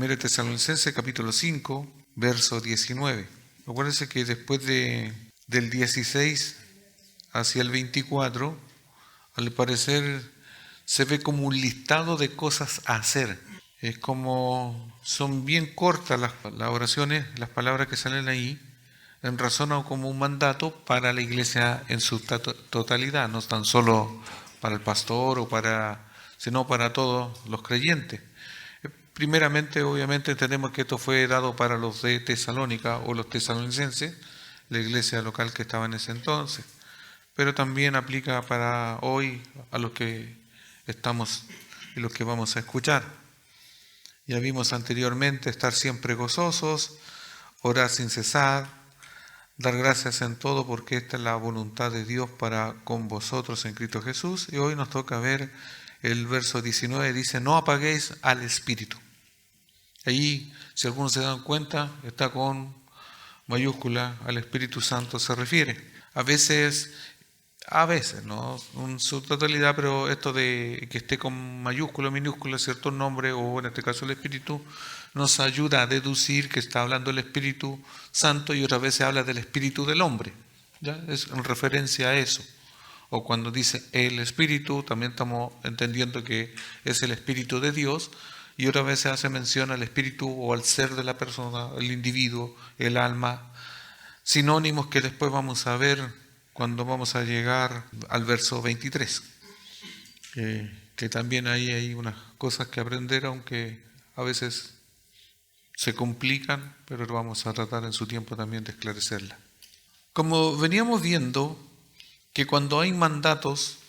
1 Tesalonicenses capítulo 5, verso 19. Acuérdense que después del 16 hacia el 24, al parecer se ve como un listado de cosas a hacer. Es como, son bien cortas las oraciones, las palabras que salen ahí, en razón o como un mandato para la iglesia en su totalidad, no tan solo para el pastor sino para todos los creyentes. Primeramente, obviamente, entendemos que esto fue dado para los de Tesalónica o los tesalonicenses, la iglesia local que estaba en ese entonces, pero también aplica para hoy a los que estamos y los que vamos a escuchar. Ya vimos anteriormente estar siempre gozosos, orar sin cesar, dar gracias en todo porque esta es la voluntad de Dios para con vosotros en Cristo Jesús. Y hoy nos toca ver el verso 19, dice, no apaguéis al Espíritu. Ahí, si algunos se dan cuenta, está con mayúscula, al Espíritu Santo se refiere. A veces, no en su totalidad, pero esto de que esté con mayúscula, minúscula, cierto nombre, o en este caso el Espíritu, nos ayuda a deducir que está hablando el Espíritu Santo y otras veces habla del Espíritu del hombre. ¿Ya? Es en referencia a eso. O cuando dice el Espíritu, también estamos entendiendo que es el Espíritu de Dios, y otra vez se hace mención al espíritu o al ser de la persona, el individuo, el alma, sinónimos que después vamos a ver cuando vamos a llegar al verso 23, que también ahí hay unas cosas que aprender, aunque a veces se complican, pero vamos a tratar en su tiempo también de esclarecerlas. Como veníamos viendo, que cuando hay mandatos,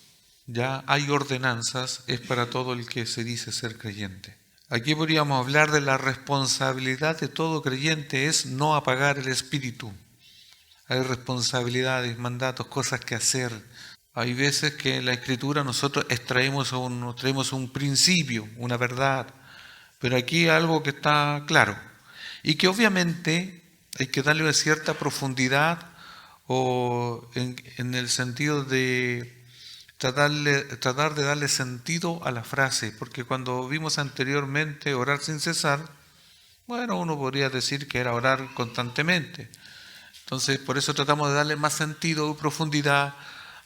ya hay ordenanzas, es para todo el que se dice ser creyente. Aquí podríamos hablar de la responsabilidad de todo creyente, es no apagar el espíritu. Hay responsabilidades, mandatos, cosas que hacer. Hay veces que en la Escritura nosotros traemos un principio, una verdad, pero aquí hay algo que está claro y que obviamente hay que darle una cierta profundidad o en el sentido de tratar de darle sentido a la frase, porque cuando vimos anteriormente orar sin cesar, bueno, uno podría decir que era orar constantemente. Entonces, por eso tratamos de darle más sentido y profundidad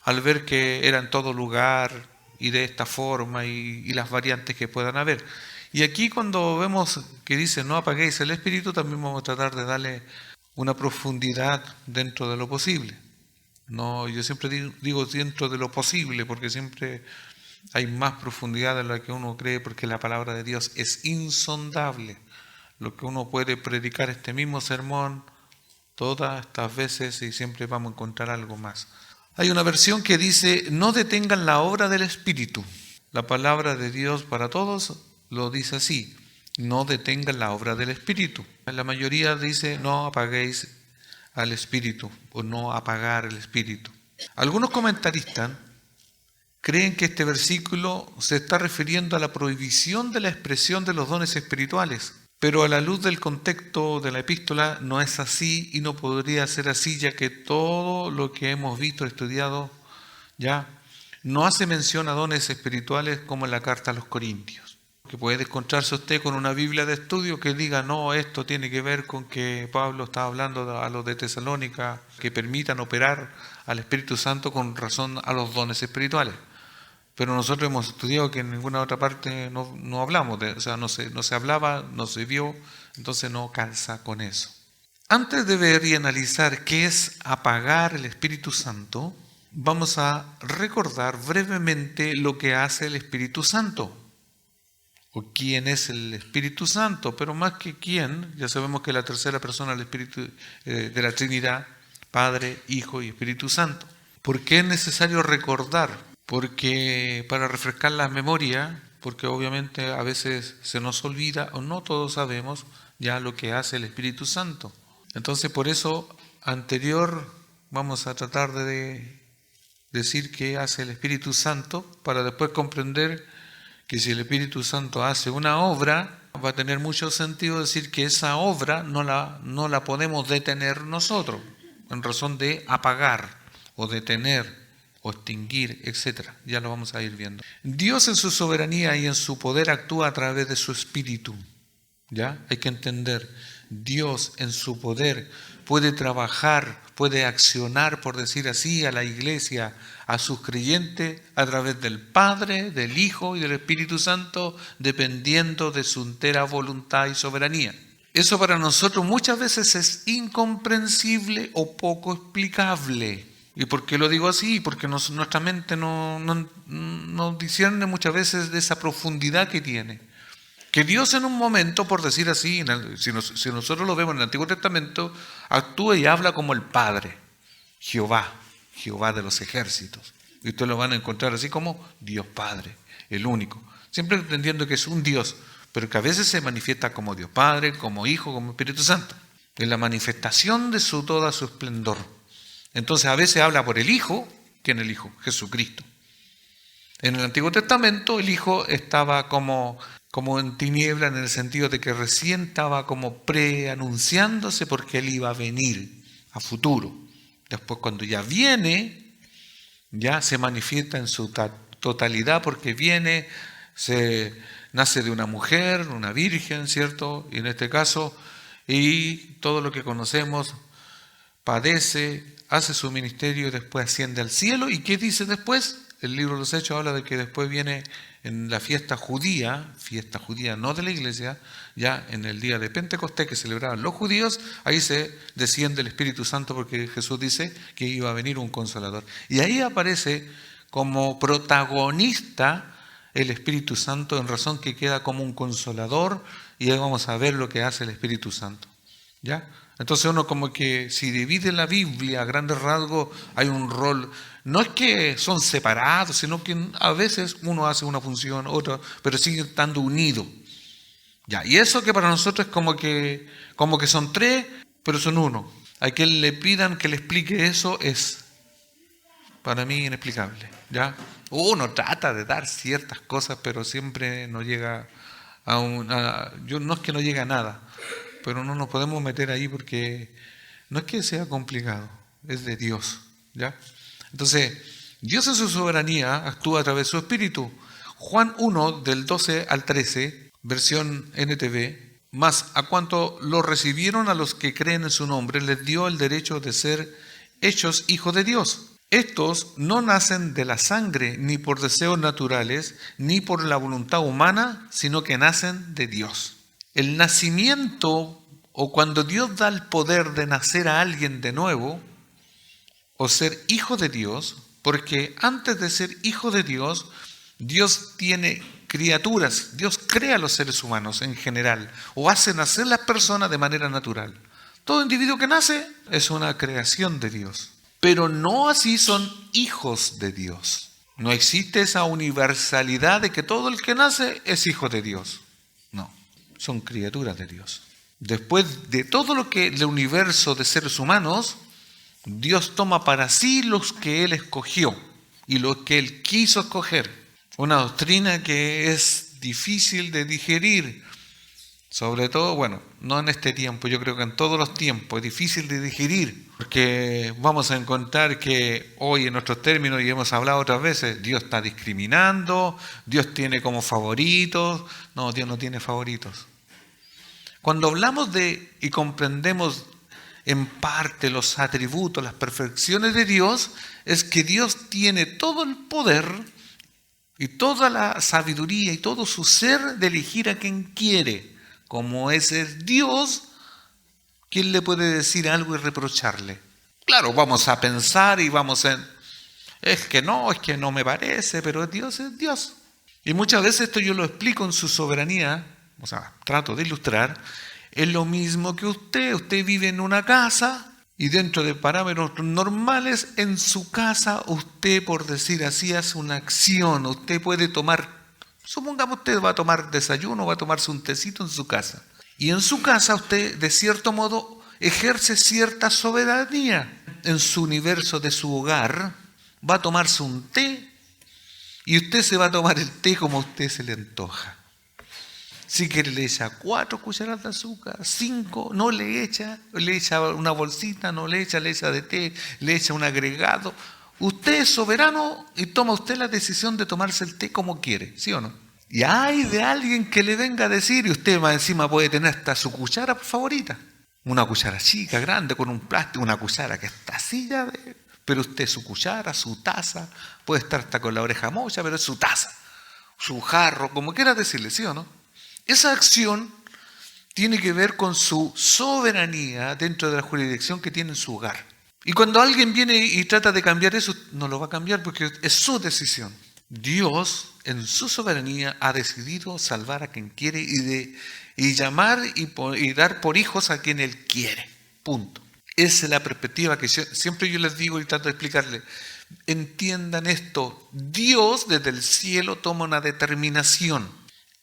al ver que era en todo lugar y de esta forma y las variantes que puedan haber. Y aquí cuando vemos que dice no apaguéis el espíritu, también vamos a tratar de darle una profundidad dentro de lo posible. No, yo siempre digo dentro de lo posible, porque siempre hay más profundidad de la que uno cree, porque la palabra de Dios es insondable. Lo que uno puede predicar este mismo sermón todas estas veces y siempre vamos a encontrar algo más. Hay una versión que dice, no detengan la obra del Espíritu. La palabra de Dios para todos lo dice así, no detengan la obra del Espíritu. La mayoría dice, no apaguéis al Espíritu o no apagar el Espíritu. Algunos comentaristas creen que este versículo se está refiriendo a la prohibición de la expresión de los dones espirituales, pero a la luz del contexto de la epístola no es así y no podría ser así, ya que todo lo que hemos visto, estudiado ya, no hace mención a dones espirituales como en la carta a los Corintios. Que puede encontrarse usted con una Biblia de estudio que diga, no, esto tiene que ver con que Pablo está hablando a los de Tesalónica, que permitan operar al Espíritu Santo con razón a los dones espirituales. Pero nosotros hemos estudiado que en ninguna otra parte no hablamos, no se hablaba, no se vio, entonces no calza con eso. Antes de ver y analizar qué es apagar el Espíritu Santo, vamos a recordar brevemente lo que hace el Espíritu Santo. O quién es el Espíritu Santo, pero más que quién, ya sabemos que la tercera persona del Espíritu de la Trinidad, Padre, Hijo y Espíritu Santo. ¿Por qué es necesario recordar? Porque para refrescar la memoria, porque obviamente a veces se nos olvida o no todos sabemos ya lo que hace el Espíritu Santo. Entonces por eso anterior vamos a tratar de decir qué hace el Espíritu Santo para después comprender que si el Espíritu Santo hace una obra, va a tener mucho sentido decir que esa obra no la podemos detener nosotros, en razón de apagar o detener o extinguir, etc. Ya lo vamos a ir viendo. Dios en su soberanía y en su poder actúa a través de su Espíritu. ¿Ya? Hay que entender, Dios en su poder puede trabajar, puede accionar, por decir así, a la iglesia, a sus creyentes, a través del Padre, del Hijo y del Espíritu Santo, dependiendo de su entera voluntad y soberanía. Eso para nosotros muchas veces es incomprensible o poco explicable. ¿Y por qué lo digo así? Porque nuestra mente no discierne muchas veces de esa profundidad que tiene. Que Dios en un momento, por decir así, si nosotros lo vemos en el Antiguo Testamento, actúa y habla como el Padre, Jehová de los ejércitos. Y ustedes lo van a encontrar así como Dios Padre, el único. Siempre entendiendo que es un Dios, pero que a veces se manifiesta como Dios Padre, como Hijo, como Espíritu Santo. En la manifestación de toda su esplendor. Entonces a veces habla por el Hijo. ¿Quién es el Hijo? Jesucristo. En el Antiguo Testamento el Hijo estaba como en tiniebla, en el sentido de que recién estaba como preanunciándose porque Él iba a venir a futuro. Después cuando ya viene, ya se manifiesta en su totalidad porque viene, nace de una mujer, una virgen, ¿cierto? Y en este caso, y todo lo que conocemos, padece, hace su ministerio y después asciende al cielo. ¿Y qué dice después? El libro de los Hechos habla de que después viene en la fiesta judía no de la iglesia, ya en el día de Pentecostés que celebraban los judíos, ahí se desciende el Espíritu Santo porque Jesús dice que iba a venir un consolador. Y ahí aparece como protagonista el Espíritu Santo, en razón que queda como un consolador, y ahí vamos a ver lo que hace el Espíritu Santo. ¿Ya? Entonces uno como que si divide la Biblia a grandes rasgos hay un rol, no es que son separados, sino que a veces uno hace una función, otra, pero siguen estando unidos. Ya, y eso que para nosotros es como que son tres, pero son uno. A quien le pidan que le explique eso es para mí inexplicable. ¿Ya? Uno trata de dar ciertas cosas, pero siempre no llega no es que no llegue a nada. Pero no nos podemos meter ahí porque no es que sea complicado, es de Dios, ¿ya? Entonces, Dios en su soberanía actúa a través de su Espíritu. Juan 1, del 12 al 13, versión NTV, mas a cuanto lo recibieron a los que creen en su nombre, les dio el derecho de ser hechos hijos de Dios. Estos no nacen de la sangre, ni por deseos naturales, ni por la voluntad humana, sino que nacen de Dios. El nacimiento, o cuando Dios da el poder de nacer a alguien de nuevo, o ser hijo de Dios, porque antes de ser hijo de Dios, Dios tiene criaturas, Dios crea a los seres humanos en general, o hace nacer las personas de manera natural. Todo individuo que nace es una creación de Dios, pero no así son hijos de Dios. No existe esa universalidad de que todo el que nace es hijo de Dios. No. Son criaturas de Dios. Después de todo lo que el universo de seres humanos, Dios toma para sí los que Él escogió y los que Él quiso escoger. Una doctrina que es difícil de digerir, sobre todo, bueno, no en este tiempo, yo creo que en todos los tiempos es difícil de digerir, porque vamos a encontrar que hoy en nuestros términos, y hemos hablado otras veces, Dios está discriminando, Dios tiene como favoritos. No, Dios no tiene favoritos. Cuando hablamos y comprendemos en parte los atributos, las perfecciones de Dios, es que Dios tiene todo el poder y toda la sabiduría y todo su ser de elegir a quien quiere. Como ese es Dios, ¿quién le puede decir algo y reprocharle? Claro, vamos a pensar y es que no me parece, pero Dios es Dios. Y muchas veces esto yo lo explico en su soberanía, o sea, trato de ilustrar, es lo mismo que usted vive en una casa y dentro de parámetros normales, en su casa usted, por decir así, hace una acción, usted puede tomar, supongamos usted va a tomar desayuno, va a tomarse un tecito en su casa, y en su casa usted de cierto modo ejerce cierta soberanía en su universo de su hogar, va a tomarse un té y usted se va a tomar el té como a usted se le antoja. Si quiere le echa 4 cucharadas de azúcar, 5, no le echa una bolsita, no le echa de té, le echa un agregado. Usted es soberano y toma usted la decisión de tomarse el té como quiere, ¿sí o no? Y hay de alguien que le venga a decir, y usted más encima puede tener hasta su cuchara favorita. Una cuchara chica, grande, con un plástico, una cuchara que está así ya, pero usted su cuchara, su taza, puede estar hasta con la oreja mocha, pero es su taza, su jarro, como quiera decirle, ¿sí o no? Esa acción tiene que ver con su soberanía dentro de la jurisdicción que tiene en su hogar. Y cuando alguien viene y trata de cambiar eso, no lo va a cambiar porque es su decisión. Dios, en su soberanía, ha decidido salvar a quien quiere y llamar y dar por hijos a quien Él quiere. Punto. Esa es la perspectiva que siempre yo les digo y trato de explicarles. Entiendan esto. Dios desde el cielo toma una determinación.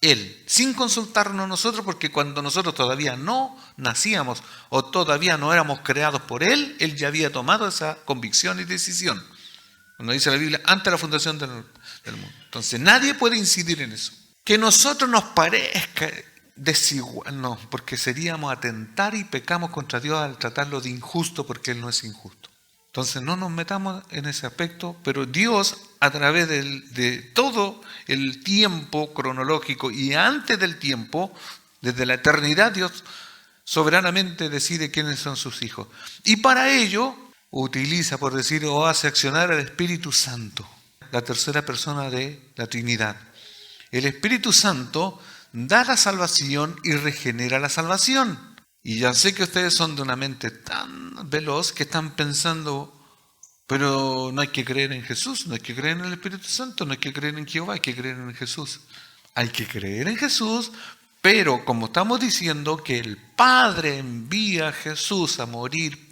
Él, sin consultarnos nosotros, porque cuando nosotros todavía no nacíamos o todavía no éramos creados por Él, Él ya había tomado esa convicción y decisión. Cuando dice la Biblia, antes de la fundación del mundo. Entonces nadie puede incidir en eso. Que nosotros nos parezca desigual, no, porque seríamos atentar y pecamos contra Dios al tratarlo de injusto, porque Él no es injusto. Entonces no nos metamos en ese aspecto, pero Dios a través de todo el tiempo cronológico y antes del tiempo, desde la eternidad, Dios soberanamente decide quiénes son sus hijos. Y para ello utiliza, por decir, o hace accionar al Espíritu Santo, la tercera persona de la Trinidad. El Espíritu Santo da la salvación y regenera la salvación. Y ya sé que ustedes son de una mente tan veloz que están pensando, pero no hay que creer en Jesús, no hay que creer en el Espíritu Santo, no hay que creer en Jehová, hay que creer en Jesús. Hay que creer en Jesús, pero como estamos diciendo que el Padre envía a Jesús a morir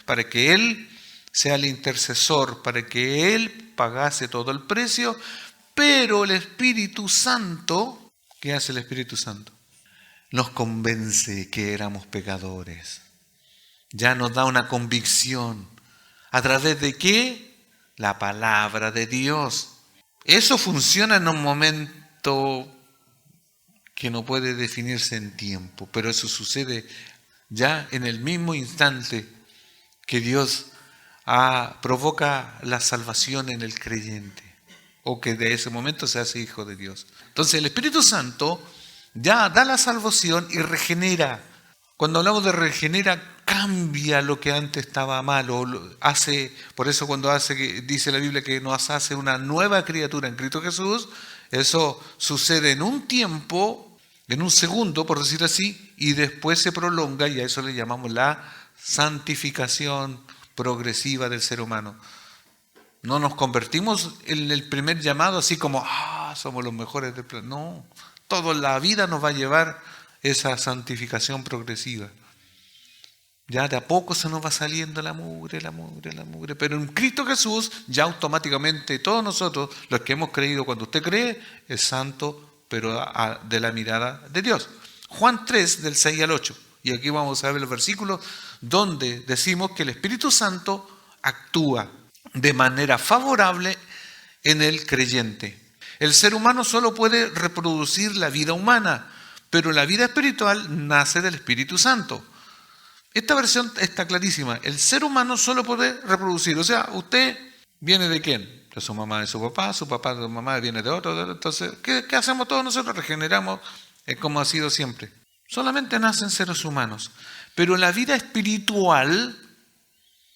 para que Él sea el intercesor, para que Él pagase todo el precio, pero el Espíritu Santo, ¿qué hace el Espíritu Santo? Nos convence que éramos pecadores. Ya nos da una convicción. ¿A través de qué? La palabra de Dios. Eso funciona en un momento que no puede definirse en tiempo, pero eso sucede ya en el mismo instante que Dios provoca la salvación en el creyente, o que de ese momento se hace hijo de Dios. Entonces el Espíritu Santo ya da la salvación y regenera. Cuando hablamos de regenera, cambia lo que antes estaba malo. Por eso cuando dice la Biblia que nos hace una nueva criatura en Cristo Jesús, eso sucede en un tiempo, en un segundo, por decir así, y después se prolonga, y a eso le llamamos la santificación progresiva del ser humano. No nos convertimos en el primer llamado así como, somos los mejores del planeta. No, toda la vida nos va a llevar esa santificación progresiva. Ya de a poco se nos va saliendo la mugre, pero en Cristo Jesús ya automáticamente todos nosotros, los que hemos creído, cuando usted cree, es santo, pero de la mirada de Dios. Juan 3, del 6 al 8. Y aquí vamos a ver los versículos donde decimos que el Espíritu Santo actúa de manera favorable en el creyente. El ser humano solo puede reproducir la vida humana, pero la vida espiritual nace del Espíritu Santo. Esta versión está clarísima. El ser humano solo puede reproducir. O sea, usted viene de quién? De su mamá, de su papá de su mamá viene de otro. Entonces, ¿qué hacemos todos nosotros? Regeneramos como ha sido siempre. Solamente nacen seres humanos. Pero la vida espiritual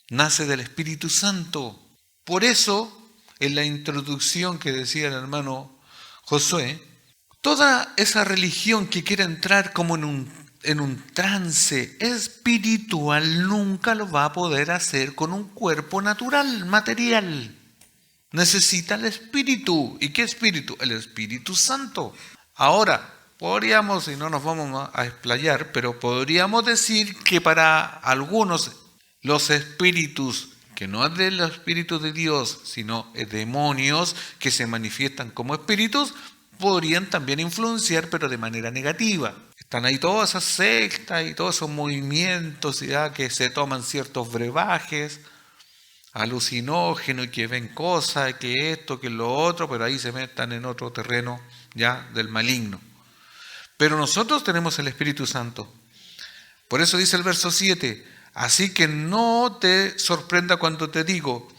nace del Espíritu Santo. Por eso, en la introducción que decía el hermano Josué, toda esa religión que quiera entrar como en un trance espiritual nunca lo va a poder hacer con un cuerpo natural, material. Necesita el Espíritu. ¿Y qué Espíritu? El Espíritu Santo. Ahora, podríamos, y no nos vamos a explayar, pero podríamos decir que para algunos los espíritus, que no es del Espíritu de Dios, sino demonios que se manifiestan como espíritus, podrían también influenciar, pero de manera negativa. Están ahí todas esas sectas y todos esos movimientos ya que se toman ciertos brebajes alucinógenos y que ven cosas, que esto, que lo otro, pero ahí se metan en otro terreno ya del maligno. Pero nosotros tenemos el Espíritu Santo. Por eso dice el verso 7, así que no te sorprenda cuando te digo,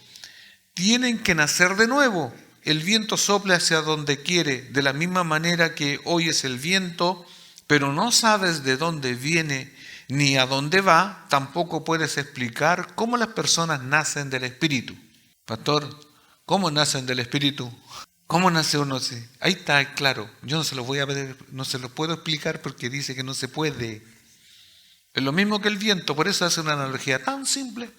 tienen que nacer de nuevo. el viento sopla hacia donde quiere, de la misma manera que oyes el viento, pero no sabes de dónde viene ni a dónde va, tampoco puedes explicar cómo las personas nacen del Espíritu. Pastor, ¿cómo nacen del Espíritu? ¿Cómo nace uno así? Ahí está, claro. Yo no se lo voy a ver, no se lo puedo explicar porque dice que no se puede. Es lo mismo que el viento, por eso hace una analogía tan simple.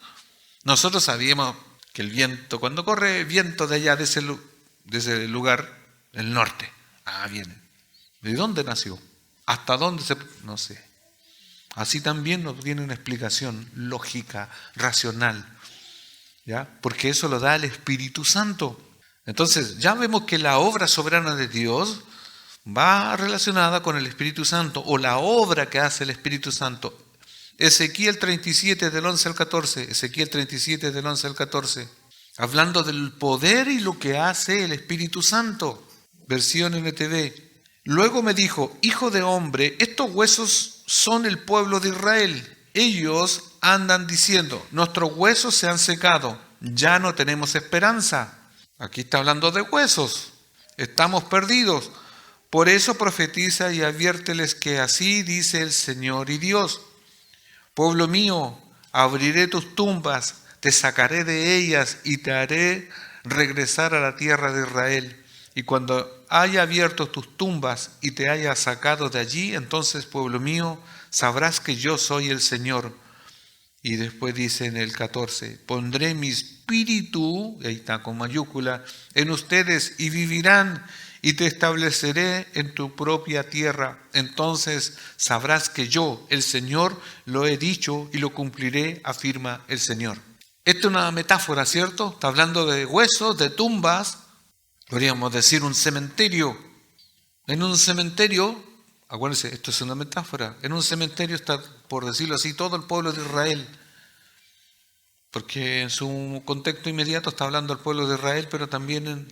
Nosotros sabíamos que el viento, cuando corre viento de allá, de ese lugar, el norte, viene. ¿De dónde nació? ¿Hasta dónde se...? No sé. Así también nos tiene una explicación lógica, racional, ¿ya? Porque eso lo da el Espíritu Santo. Entonces, ya vemos que la obra soberana de Dios va relacionada con el Espíritu Santo, o la obra que hace el Espíritu Santo. Ezequiel 37, del 11 al 14. Ezequiel 37, del 11 al 14. Hablando del poder y lo que hace el Espíritu Santo. Versión NTV. Luego me dijo, hijo de hombre, estos huesos son el pueblo de Israel. Ellos andan diciendo, nuestros huesos se han secado, ya no tenemos esperanza. Aquí está hablando de huesos. Estamos perdidos. Por eso profetiza y adviérteles que así dice el Señor y Dios. Pueblo mío, abriré tus tumbas, te sacaré de ellas y te haré regresar a la tierra de Israel. Y cuando haya abierto tus tumbas y te haya sacado de allí, entonces, pueblo mío, sabrás que yo soy el Señor. Y después dice en el 14, pondré mi espíritu, ahí está con mayúscula, en ustedes y vivirán, y te estableceré en tu propia tierra. Entonces sabrás que yo, el Señor, lo he dicho y lo cumpliré, afirma el Señor. Esta es una metáfora, ¿cierto? Está hablando de huesos, de tumbas, podríamos decir un cementerio. En un cementerio, acuérdense, esto es una metáfora, en un cementerio está, por decirlo así, todo el pueblo de Israel. Porque en su contexto inmediato está hablando del pueblo de Israel, pero también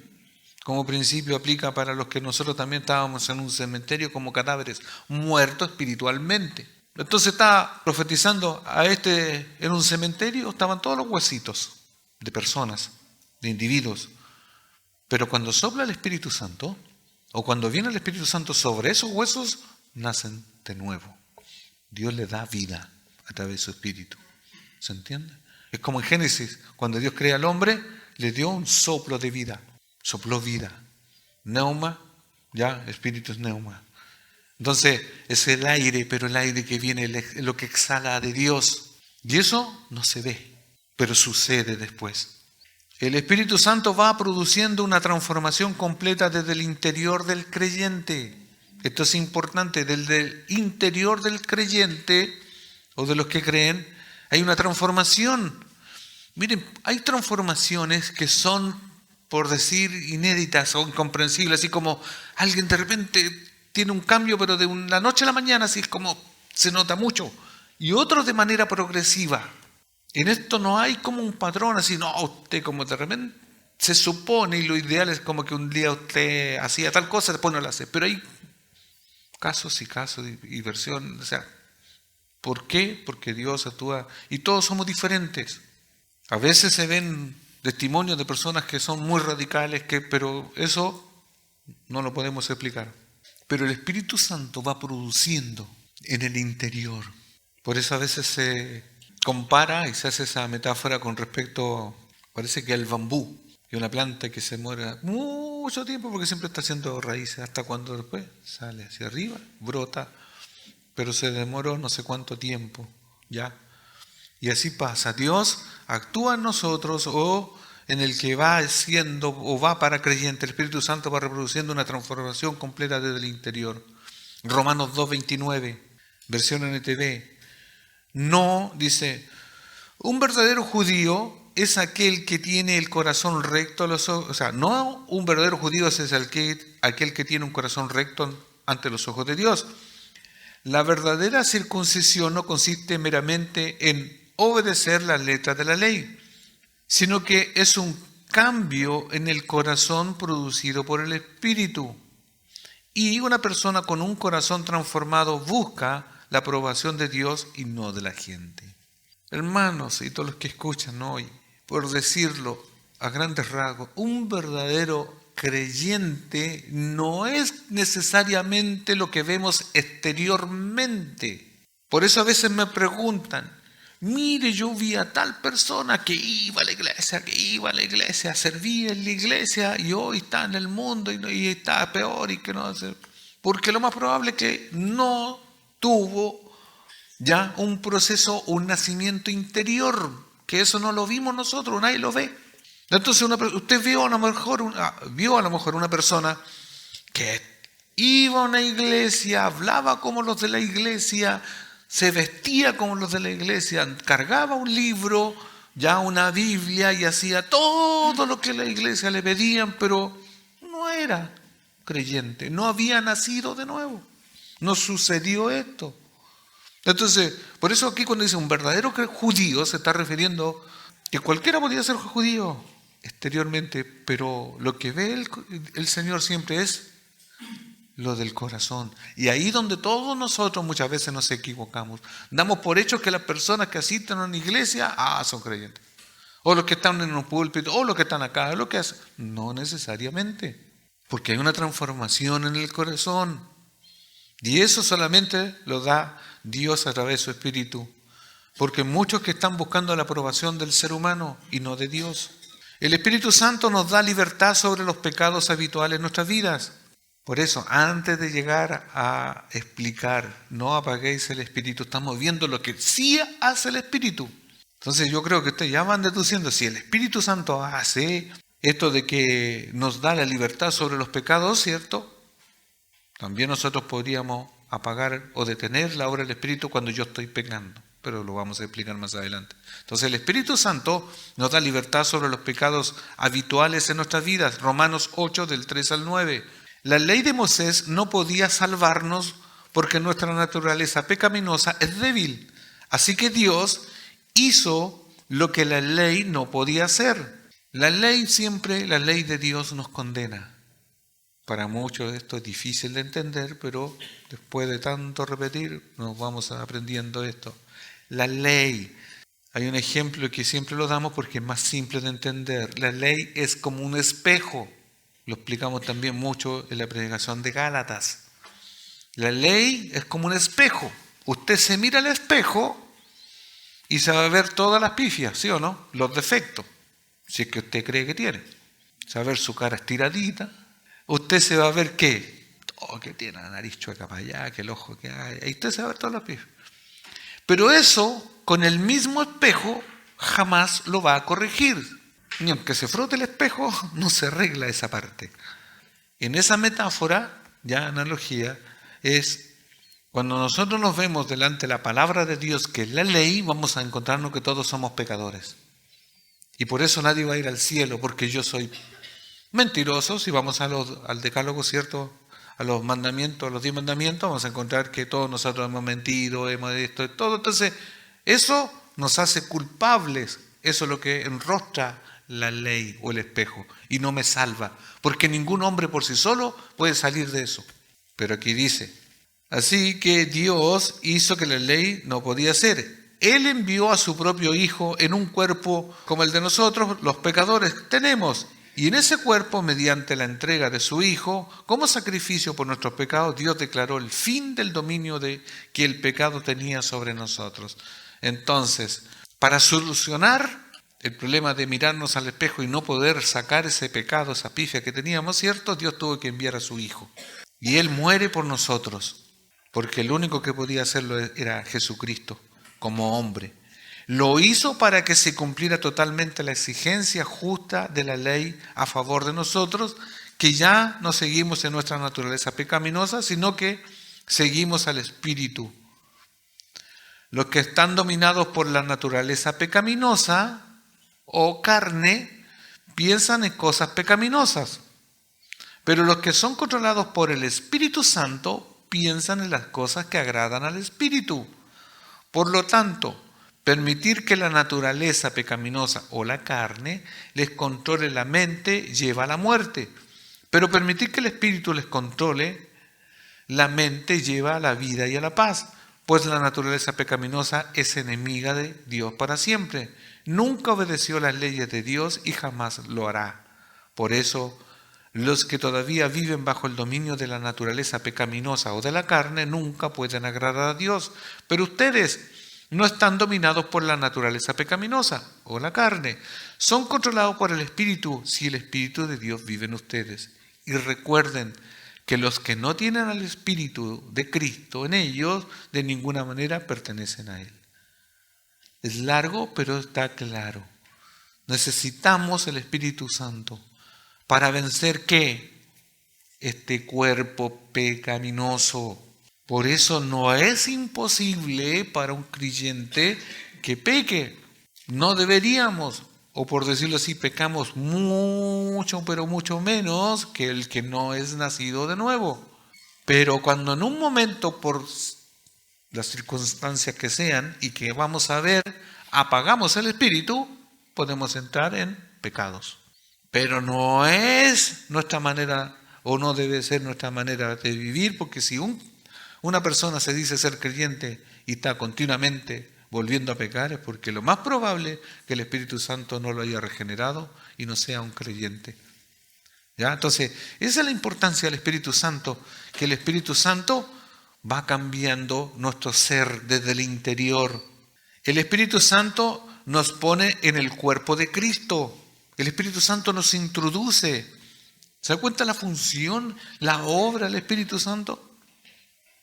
como principio aplica para los que nosotros también estábamos en un cementerio como cadáveres, muertos espiritualmente. Entonces está profetizando en un cementerio estaban todos los huesitos de personas, de individuos. Pero cuando sopla el Espíritu Santo, o cuando viene el Espíritu Santo sobre esos huesos, nacen de nuevo. Dios le da vida a través de su Espíritu. ¿Se entiende? Es como en Génesis, cuando Dios crea al hombre, le dio un soplo de vida. Sopló vida. Neuma, ya, Espíritu es neuma. Entonces, es el aire, pero el aire que viene es lo que exhala de Dios. Y eso no se ve, pero sucede después. El Espíritu Santo va produciendo una transformación completa desde el interior del creyente. Esto es importante, desde el interior del creyente, o de los que creen, hay una transformación. Miren, hay transformaciones que son, por decir, inéditas o incomprensibles, así como alguien de repente tiene un cambio, pero de la noche a la mañana, así es como se nota mucho, y otros de manera progresiva. En esto no hay como un patrón, así, no, usted como de repente se supone, y lo ideal es como que un día usted hacía tal cosa, después no la hace, pero hay casos y casos y versiones, o sea, ¿por qué? Porque Dios actúa, y todos somos diferentes. A veces se ven testimonios de personas que son muy radicales, pero eso no lo podemos explicar. Pero el Espíritu Santo va produciendo en el interior. Por eso a veces se compara y se hace esa metáfora con respecto, parece que al bambú, que es una planta que se muere mucho tiempo porque siempre está haciendo raíces, hasta cuando después sale hacia arriba, brota, pero se demoró no sé cuánto tiempo, ¿ya? Y así pasa. Dios actúa en nosotros o en el que va haciendo o va para creyente. El Espíritu Santo va reproduciendo una transformación completa desde el interior. Romanos 2:29, versión NTV. No, dice, un verdadero judío es aquel que tiene el corazón recto a los ojos. O sea, no un verdadero judío es aquel que tiene un corazón recto ante los ojos de Dios. La verdadera circuncisión no consiste meramente en obedecer las letras de la ley, sino que es un cambio en el corazón producido por el Espíritu. Y una persona con un corazón transformado busca la aprobación de Dios y no de la gente. Hermanos y todos los que escuchan hoy, por decirlo a grandes rasgos, un verdadero creyente no es necesariamente lo que vemos exteriormente. Por eso a veces me preguntan, mire, yo vi a tal persona que iba a la iglesia, servía en la iglesia y hoy está en el mundo y está peor y que no hace. Porque lo más probable es que no tuvo ya un proceso, un nacimiento interior, que eso no lo vimos nosotros, nadie lo ve. Entonces usted vio a lo mejor una persona que iba a una iglesia, hablaba como los de la iglesia, se vestía como los de la iglesia, cargaba un libro, ya una Biblia, y hacía todo lo que la iglesia le pedían, pero no era creyente, no había nacido de nuevo. No sucedió esto. Entonces, por eso aquí cuando dice un verdadero judío, se está refiriendo que cualquiera podía ser judío exteriormente, pero lo que ve el Señor siempre es lo del corazón. Y ahí donde todos nosotros muchas veces nos equivocamos. Damos por hecho que las personas que asisten a una iglesia, son creyentes. O los que están en un púlpito, o los que están acá, lo que hacen. No necesariamente. Porque hay una transformación en el corazón. Y eso solamente lo da Dios a través de su Espíritu. Porque muchos que están buscando la aprobación del ser humano y no de Dios. El Espíritu Santo nos da libertad sobre los pecados habituales en nuestras vidas. Por eso, antes de llegar a explicar, no apaguéis el Espíritu, estamos viendo lo que sí hace el Espíritu. Entonces yo creo que ustedes ya van deduciendo, si el Espíritu Santo hace esto de que nos da la libertad sobre los pecados, ¿cierto? También nosotros podríamos apagar o detener la obra del Espíritu cuando yo estoy pecando, pero lo vamos a explicar más adelante. Entonces el Espíritu Santo nos da libertad sobre los pecados habituales en nuestras vidas. Romanos 8, del 3 al 9. La ley de Moisés no podía salvarnos porque nuestra naturaleza pecaminosa es débil. Así que Dios hizo lo que la ley no podía hacer. La ley de Dios nos condena. Para muchos esto es difícil de entender, pero después de tanto repetir nos vamos aprendiendo esto. La ley, hay un ejemplo que siempre lo damos porque es más simple de entender. La ley es como un espejo. Lo explicamos también mucho en la predicación de Gálatas. La ley es como un espejo. Usted se mira al espejo y se va a ver todas las pifias, ¿sí o no? Los defectos, si es que usted cree que tiene. Se va a ver su cara estiradita. Usted se va a ver ¿qué? Que tiene la nariz chueca para allá, que el ojo que hay. Ahí usted se va a ver todas las pifias. Pero eso, con el mismo espejo, jamás lo va a corregir. Ni aunque se frote el espejo, no se arregla esa parte. En esa metáfora, ya analogía, es cuando nosotros nos vemos delante de la palabra de Dios, que es la ley, vamos a encontrarnos que todos somos pecadores. Y por eso nadie va a ir al cielo, porque yo soy mentiroso. Si vamos al decálogo, ¿cierto? A los mandamientos, a los 10 mandamientos, vamos a encontrar que todos nosotros hemos mentido, hemos esto, todo. Entonces, eso nos hace culpables. Eso es lo que enrostra la ley o el espejo y no me salva, porque ningún hombre por sí solo puede salir de eso. Pero aquí dice, así que Dios hizo que la ley no podía ser. Él envió a su propio Hijo en un cuerpo como el de nosotros, los pecadores, tenemos. Y en ese cuerpo, mediante la entrega de su Hijo, como sacrificio por nuestros pecados, Dios declaró el fin del dominio que el pecado tenía sobre nosotros. Entonces, para solucionar el problema de mirarnos al espejo y no poder sacar ese pecado, esa pifia que teníamos, ¿cierto? Dios tuvo que enviar a su Hijo. Y Él muere por nosotros, porque el único que podía hacerlo era Jesucristo, como hombre. Lo hizo para que se cumpliera totalmente la exigencia justa de la ley a favor de nosotros, que ya no seguimos en nuestra naturaleza pecaminosa, sino que seguimos al Espíritu. Los que están dominados por la naturaleza pecaminosa o carne, piensan en cosas pecaminosas. Pero los que son controlados por el Espíritu Santo, piensan en las cosas que agradan al Espíritu. Por lo tanto, permitir que la naturaleza pecaminosa o la carne les controle la mente lleva a la muerte. Pero permitir que el Espíritu les controle la mente lleva a la vida y a la paz. Pues la naturaleza pecaminosa es enemiga de Dios para siempre. Nunca obedeció las leyes de Dios y jamás lo hará. Por eso Los que todavía viven bajo el dominio de la naturaleza pecaminosa o de la carne nunca pueden agradar a Dios. Pero ustedes no están dominados por la naturaleza pecaminosa o la carne. Son controlados por el Espíritu si el Espíritu de Dios vive en ustedes. Y recuerden que los que no tienen al Espíritu de Cristo en ellos, de ninguna manera pertenecen a Él. Es largo, pero está claro. Necesitamos el Espíritu Santo para vencer ¿qué? Este cuerpo pecaminoso. Por eso no es imposible para un creyente que peque. No deberíamos, o por decirlo así, pecamos mucho, pero mucho menos que el que no es nacido de nuevo. Pero cuando en un momento, por las circunstancias que sean y que vamos a ver, apagamos el espíritu, podemos entrar en pecados. Pero no es nuestra manera, o no debe ser nuestra manera de vivir, porque si una persona se dice ser creyente y está continuamente volviendo a pecar, es porque lo más probable es que el Espíritu Santo no lo haya regenerado y no sea un creyente. ¿Ya? Entonces, esa es la importancia del Espíritu Santo, que el Espíritu Santo va cambiando nuestro ser desde el interior. El Espíritu Santo nos pone en el cuerpo de Cristo. El Espíritu Santo nos introduce. ¿Se da cuenta la función, la obra del Espíritu Santo?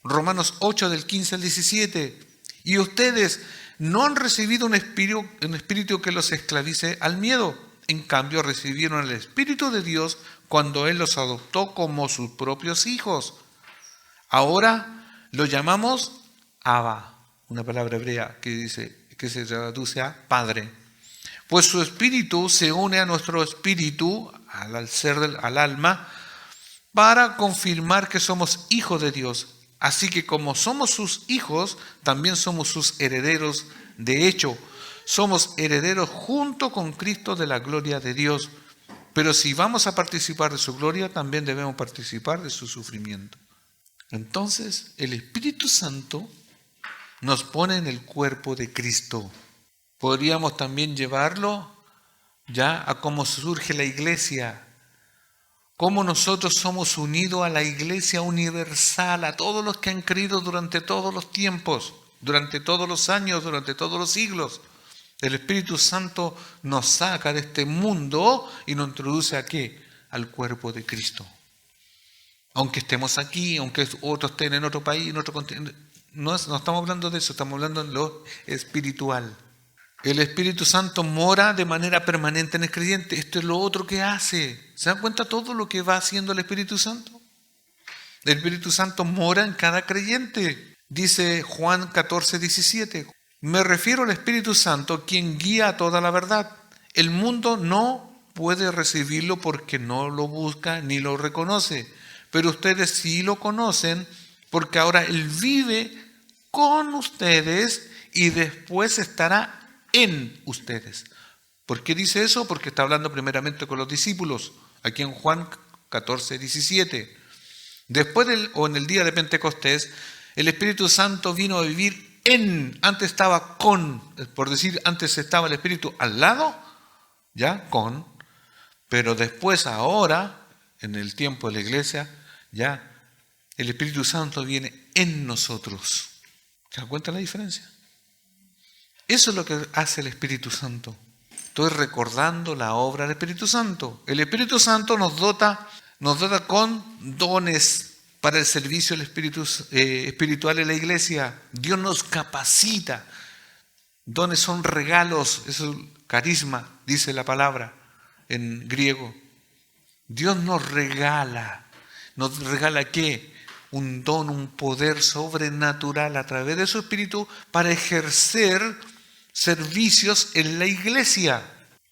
Romanos 8 del 15 al 17. Y ustedes no han recibido un espíritu que los esclavice al miedo. En cambio recibieron el Espíritu de Dios cuando Él los adoptó como sus propios hijos. Ahora lo llamamos Abba, una palabra hebrea que se traduce a Padre. Pues su espíritu se une a nuestro espíritu, al alma, para confirmar que somos hijos de Dios. Así que como somos sus hijos, también somos sus herederos. De hecho, somos herederos junto con Cristo de la gloria de Dios. Pero si vamos a participar de su gloria, también debemos participar de su sufrimiento. Entonces, el Espíritu Santo nos pone en el cuerpo de Cristo. Podríamos también llevarlo ya a cómo surge la iglesia, cómo nosotros somos unidos a la iglesia universal, a todos los que han creído durante todos los tiempos, durante todos los años, durante todos los siglos. El Espíritu Santo nos saca de este mundo y nos introduce ¿a qué? Al cuerpo de Cristo. Aunque estemos aquí, aunque otros estén en otro país, en otro continente, no estamos hablando de eso, estamos hablando de lo espiritual. El Espíritu Santo mora de manera permanente en el creyente. Esto es lo otro que hace. ¿Se dan cuenta todo lo que va haciendo el Espíritu Santo? El Espíritu Santo mora en cada creyente. Dice Juan 14, 17. Me refiero al Espíritu Santo, quien guía a toda la verdad. El mundo no puede recibirlo porque no lo busca ni lo reconoce. Pero ustedes sí lo conocen porque ahora Él vive con ustedes y después estará en ustedes. ¿Por qué dice eso? Porque está hablando primeramente con los discípulos, aquí en Juan 14, 17. Después en el día de Pentecostés, el Espíritu Santo vino a vivir antes estaba con, por decir, antes estaba el Espíritu al lado, ya, con, pero después ahora, en el tiempo de la iglesia, ya, el Espíritu Santo viene en nosotros. ¿Se dan cuenta la diferencia? Eso es lo que hace el Espíritu Santo. Estoy recordando la obra del Espíritu Santo. El Espíritu Santo nos dota con dones para el servicio del espiritual en la iglesia. Dios nos capacita. Dones son regalos, eso es carisma, dice la palabra en griego. Dios nos regala. ¿Nos regala qué? Un don, un poder sobrenatural a través de su Espíritu para ejercer servicios en la iglesia.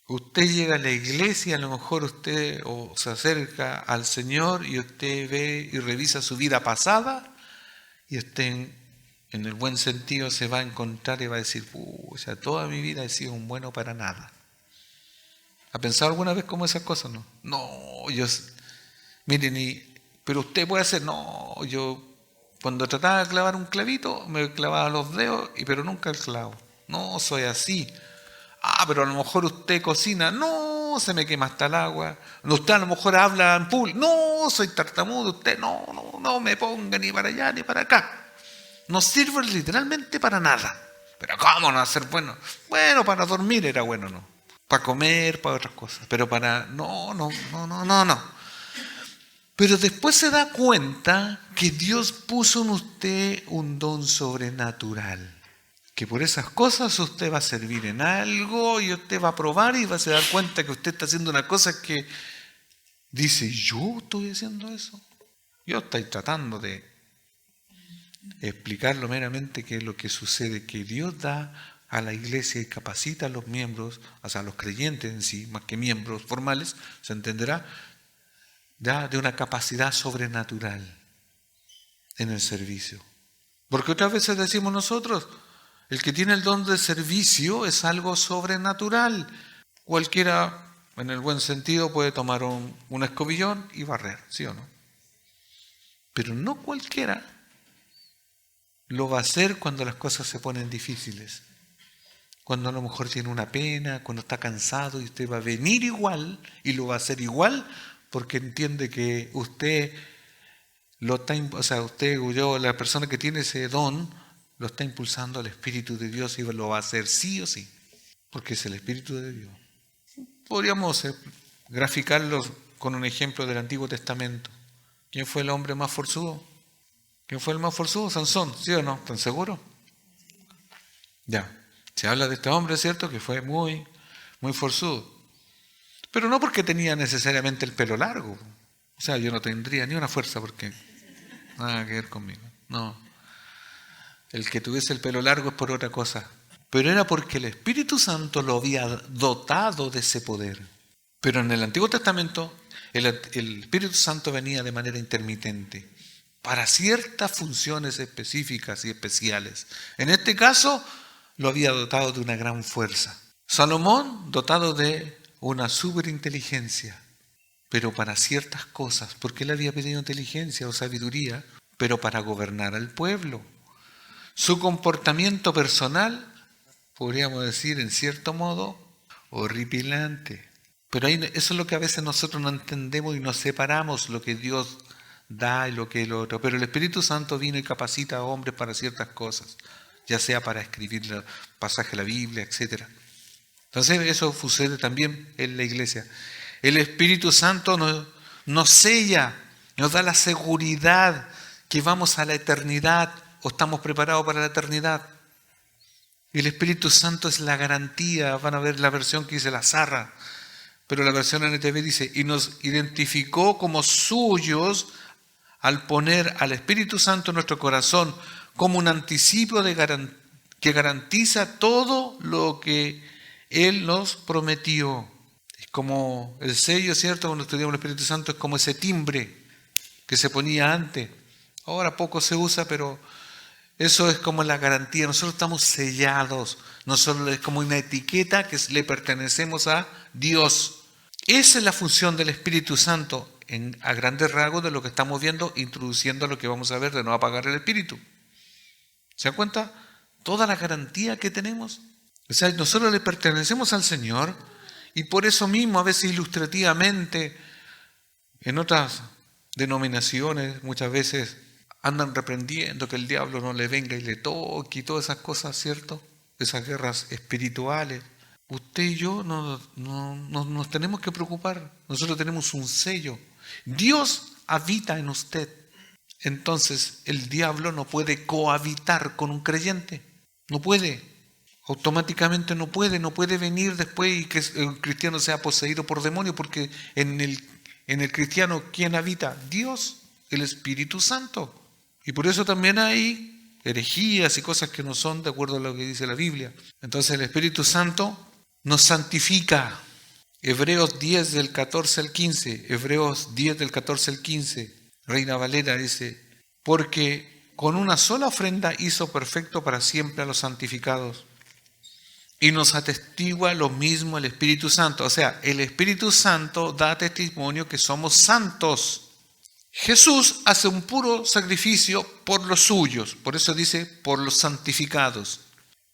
Usted llega a la iglesia, a lo mejor usted se acerca al Señor y usted ve y revisa su vida pasada y usted en el buen sentido se va a encontrar y va a decir, toda mi vida he sido un bueno para nada. ¿Ha pensado alguna vez como esas cosas? No, miren, pero usted puede hacer, yo cuando trataba de clavar un clavito me clavaba los dedos, pero nunca el clavo. No, soy así. Pero a lo mejor usted cocina. No, no, se me quema hasta el agua. Usted a lo mejor habla en público, no, soy tartamudo, usted no me ponga ni para allá ni para acá. No sirve literalmente para nada. Pero ¿cómo no va a ser bueno? Bueno, para dormir era bueno, ¿no? Para comer, para otras cosas. Pero para... No. Pero después se da cuenta que Dios puso en usted un don sobrenatural. Que por esas cosas usted va a servir en algo y usted va a probar y va a se dar cuenta que usted está haciendo una cosa que dice, yo estoy haciendo eso. Yo estoy tratando de explicarlo meramente qué es lo que sucede, que Dios da a la iglesia y capacita a los miembros, o sea, a los creyentes en sí, más que miembros formales, se entenderá, da de una capacidad sobrenatural en el servicio. Porque otras veces decimos nosotros, el que tiene el don de servicio es algo sobrenatural. Cualquiera, en el buen sentido, puede tomar un escobillón y barrer, ¿sí o no? Pero no cualquiera lo va a hacer cuando las cosas se ponen difíciles. Cuando a lo mejor tiene una pena, cuando está cansado y usted va a venir igual y lo va a hacer igual porque entiende que usted lo está, o sea, usted o yo, la persona que tiene ese don, lo está impulsando al Espíritu de Dios y lo va a hacer sí o sí, porque es el Espíritu de Dios. Podríamos graficarlo con un ejemplo del Antiguo Testamento. ¿Quién fue el hombre más forzudo? ¿Quién fue el más forzudo? Sansón, ¿sí o no? ¿Están seguros? Ya, se habla de este hombre, ¿cierto? Que fue muy forzudo. Pero no porque tenía necesariamente el pelo largo. O sea, yo no tendría ni una fuerza porque nada que ver conmigo. No. El que tuviese el pelo largo es por otra cosa. Pero era porque el Espíritu Santo lo había dotado de ese poder. Pero en el Antiguo Testamento el Espíritu Santo venía de manera intermitente para ciertas funciones específicas y especiales. En este caso lo había dotado de una gran fuerza. Salomón dotado de una superinteligencia, pero para ciertas cosas, porque él había pedido inteligencia o sabiduría, pero para gobernar al pueblo. Su comportamiento personal, podríamos decir en cierto modo, horripilante. Pero ahí, eso es lo que a veces nosotros no entendemos y nos separamos, lo que Dios da y lo que es lo otro. Pero el Espíritu Santo vino y capacita a hombres para ciertas cosas, ya sea para escribir pasajes de la Biblia, etc. Entonces eso sucede también en la iglesia. El Espíritu Santo nos sella, nos da la seguridad que vamos a la eternidad o estamos preparados para la eternidad. El Espíritu Santo es la garantía. Van a ver la versión que dice la Zarra, pero la versión NTV dice, y nos identificó como suyos al poner al Espíritu Santo en nuestro corazón como un anticipo que garantiza todo lo que Él nos prometió. Es como el sello, ¿cierto? Cuando estudiamos el Espíritu Santo es como ese timbre que se ponía antes. Ahora poco se usa, pero eso es como la garantía. Nosotros estamos sellados. Nosotros es como una etiqueta que le pertenecemos a Dios. Esa es la función del Espíritu Santo a grandes rasgos de lo que estamos viendo, introduciendo lo que vamos a ver de no apagar el Espíritu. ¿Se dan cuenta? Toda la garantía que tenemos. O sea, nosotros le pertenecemos al Señor y por eso mismo, a veces ilustrativamente, en otras denominaciones muchas veces andan reprendiendo que el diablo no le venga y le toque y todas esas cosas, ¿cierto? Esas guerras espirituales. Usted y yo no nos tenemos que preocupar. Nosotros tenemos un sello. Dios habita en usted. Entonces el diablo no puede cohabitar con un creyente. No puede. Automáticamente no puede venir después y que el cristiano sea poseído por demonios, porque en el cristiano, ¿quién habita? Dios, el Espíritu Santo. Y por eso también hay herejías y cosas que no son de acuerdo a lo que dice la Biblia. Entonces el Espíritu Santo nos santifica. Hebreos 10 del 14 al 15. Hebreos 10 del 14 al 15. Reina Valera dice, porque con una sola ofrenda hizo perfecto para siempre a los santificados. Y nos atestigua lo mismo el Espíritu Santo. O sea, el Espíritu Santo da testimonio que somos santos. Jesús hace un puro sacrificio por los suyos. Por eso dice, por los santificados.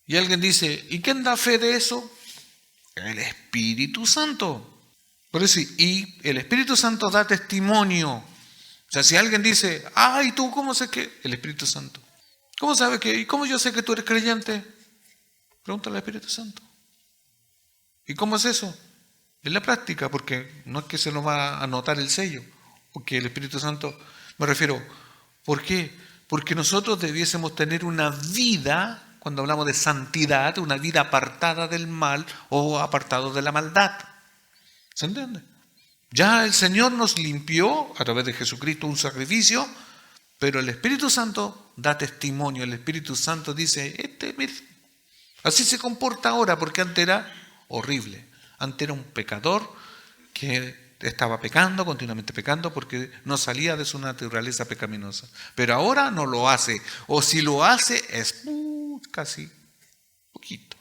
Y alguien dice, ¿y quién da fe de eso? El Espíritu Santo. Por eso, y el Espíritu Santo da testimonio. O sea, si alguien dice, ¿y tú cómo sé que? El Espíritu Santo. ¿Cómo sabe que? ¿Y cómo yo sé que tú eres creyente? Pregúntale al Espíritu Santo. ¿Y cómo es eso? En la práctica, porque no es que se nos va a notar el sello, o que el Espíritu Santo, me refiero, ¿por qué? Porque nosotros debiésemos tener una vida, cuando hablamos de santidad, una vida apartada del mal o apartado de la maldad. ¿Se entiende? Ya el Señor nos limpió a través de Jesucristo un sacrificio, pero el Espíritu Santo da testimonio. El Espíritu Santo dice, mire, así se comporta ahora, porque antes era horrible. Antes era un pecador que estaba pecando, continuamente pecando, porque no salía de su naturaleza pecaminosa. Pero ahora no lo hace, o si lo hace es casi poquito.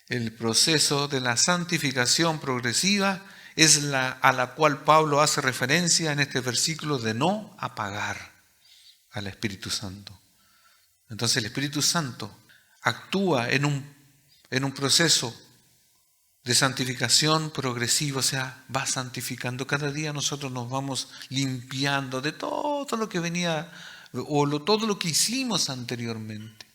El proceso de la santificación progresiva es a la cual Pablo hace referencia en este versículo de no apagar al Espíritu Santo. Entonces el Espíritu Santo actúa en un proceso de santificación progresiva, o sea, va santificando. Cada día nosotros nos vamos limpiando de todo lo que venía, todo lo que hicimos anteriormente.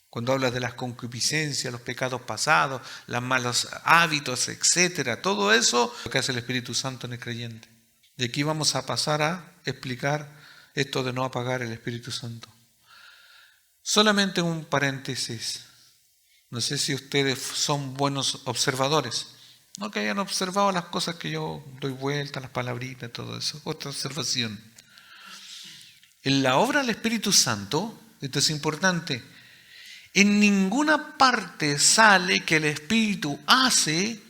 Cuando hablas de las concupiscencias, los pecados pasados, los malos hábitos, etcétera, todo eso lo que hace el Espíritu Santo en el creyente. Y aquí vamos a pasar a explicar esto de no apagar el Espíritu Santo. Solamente un paréntesis. No sé si ustedes son buenos observadores. No que hayan observado las cosas que yo doy vuelta, las palabritas, todo eso. Otra observación. En la obra del Espíritu Santo, esto es importante, en ninguna parte sale que el Espíritu hace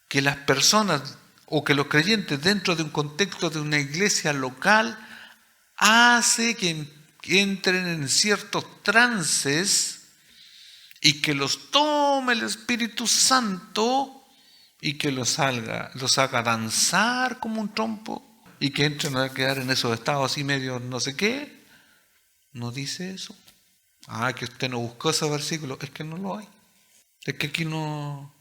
que las personas o que los creyentes dentro de un contexto de una iglesia local hace que entren en ciertos trances y que los tome el Espíritu Santo y que los haga danzar como un trompo y que entren a quedar en esos estados así medio no sé qué. No dice eso. Que usted no buscó ese versículo. Es que no lo hay. Es que aquí no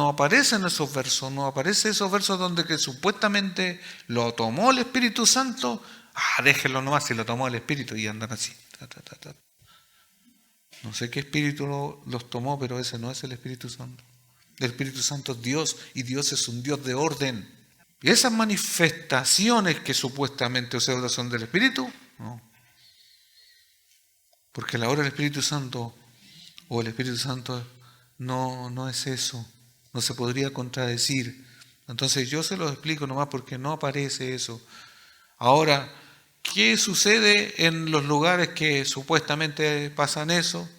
aparecen esos versos. No aparecen esos versos donde que supuestamente lo tomó el Espíritu Santo. Déjenlo nomás si lo tomó el Espíritu y andan así. No sé qué espíritu los tomó, pero ese no es el Espíritu Santo. El Espíritu Santo es Dios y Dios es un Dios de orden. Y esas manifestaciones que supuestamente son del Espíritu, no. Porque la obra del Espíritu Santo o el Espíritu Santo no es eso. No se podría contradecir. Entonces yo se los explico nomás porque no aparece eso. Ahora, ¿qué sucede en los lugares que supuestamente pasan eso?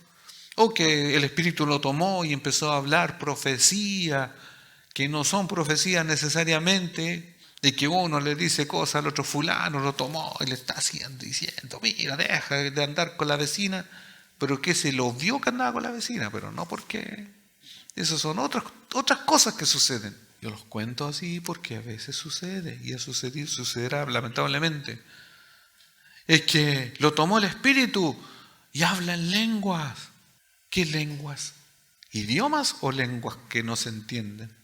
O que el Espíritu lo tomó y empezó a hablar profecía, que no son profecías necesariamente, y que uno le dice cosas al otro fulano, lo tomó y le está diciendo, mira, deja de andar con la vecina, pero que se lo vio que andaba con la vecina, pero no porque... Esas son otras cosas que suceden. Yo los cuento así porque a veces sucede, y ha sucedido, sucederá lamentablemente. Es que lo tomó el Espíritu y habla en lenguas. ¿Qué lenguas? ¿Idiomas o lenguas que no se entienden?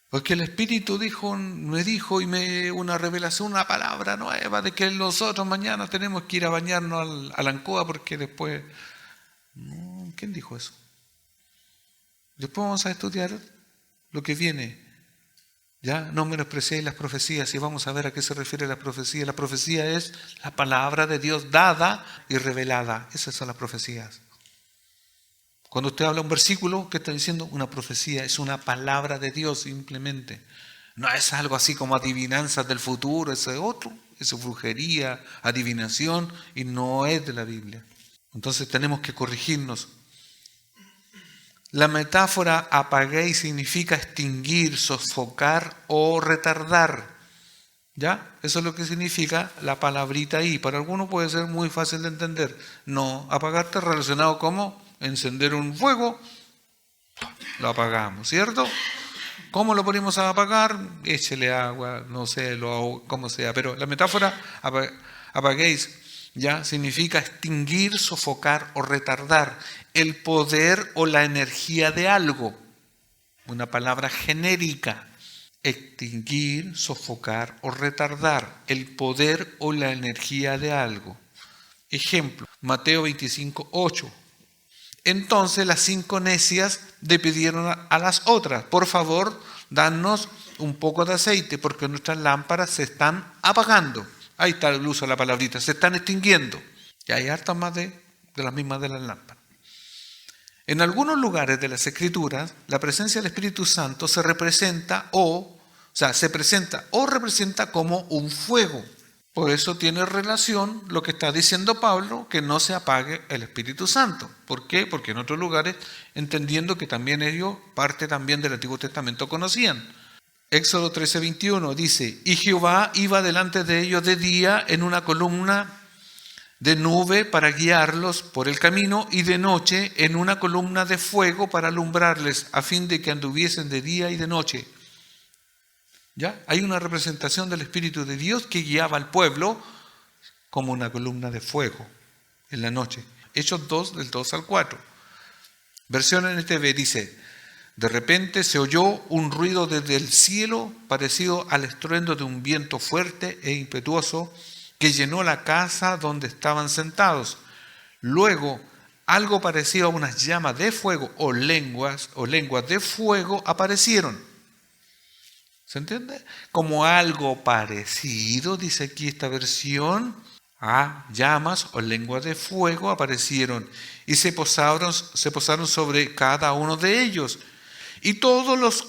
Porque el Espíritu me dijo una revelación, una palabra nueva de que nosotros mañana tenemos que ir a bañarnos a la Ancoa porque después... No, ¿quién dijo eso? Después vamos a estudiar lo que viene. Ya no menospreciéis las profecías y vamos a ver a qué se refiere la profecía. La profecía es la palabra de Dios dada y revelada. Esas son las profecías. Cuando usted habla un versículo, ¿qué está diciendo? Una profecía, es una palabra de Dios simplemente. No es algo así como adivinanzas del futuro, eso es otro, eso es brujería, adivinación y no es de la Biblia. Entonces tenemos que corregirnos. La metáfora apaguéis significa extinguir, sofocar o retardar. ¿Ya? Eso es lo que significa la palabrita ahí. Para algunos puede ser muy fácil de entender. No, apagar está relacionado como encender un fuego, lo apagamos, ¿cierto? ¿Cómo lo ponemos a apagar? Échele agua, no sé, como sea. Pero la metáfora apaguéis ya significa extinguir, sofocar o retardar el poder o la energía de algo. Una palabra genérica. extinguir, sofocar o retardar el poder o la energía de algo. Ejemplo, Mateo 25:8. Entonces las 5 necias le pidieron a las otras: por favor, danos un poco de aceite, porque nuestras lámparas se están apagando. Ahí está el uso de la palabrita, se están extinguiendo. Y hay hartas más de las mismas de las lámparas. En algunos lugares de las Escrituras, la presencia del Espíritu Santo se presenta o representa como un fuego. Por eso tiene relación lo que está diciendo Pablo, que no se apague el Espíritu Santo. ¿Por qué? Porque en otros lugares, entendiendo que también ellos, parte también del Antiguo Testamento, conocían. Éxodo 13:21 dice: y Jehová iba delante de ellos de día en una columna de nube para guiarlos por el camino, y de noche en una columna de fuego para alumbrarles, a fin de que anduviesen de día y de noche. ¿Ya? Hay una representación del Espíritu de Dios que guiaba al pueblo como una columna de fuego en la noche. Hechos 2, del 2 al 4. Versión NTV dice: de repente se oyó un ruido desde el cielo parecido al estruendo de un viento fuerte e impetuoso que llenó la casa donde estaban sentados. Luego, algo parecido a unas llamas de fuego o lenguas de fuego aparecieron. ¿Se entiende? Como algo parecido, dice aquí esta versión, a llamas o lenguas de fuego aparecieron y se posaron sobre cada uno de ellos. Y todos los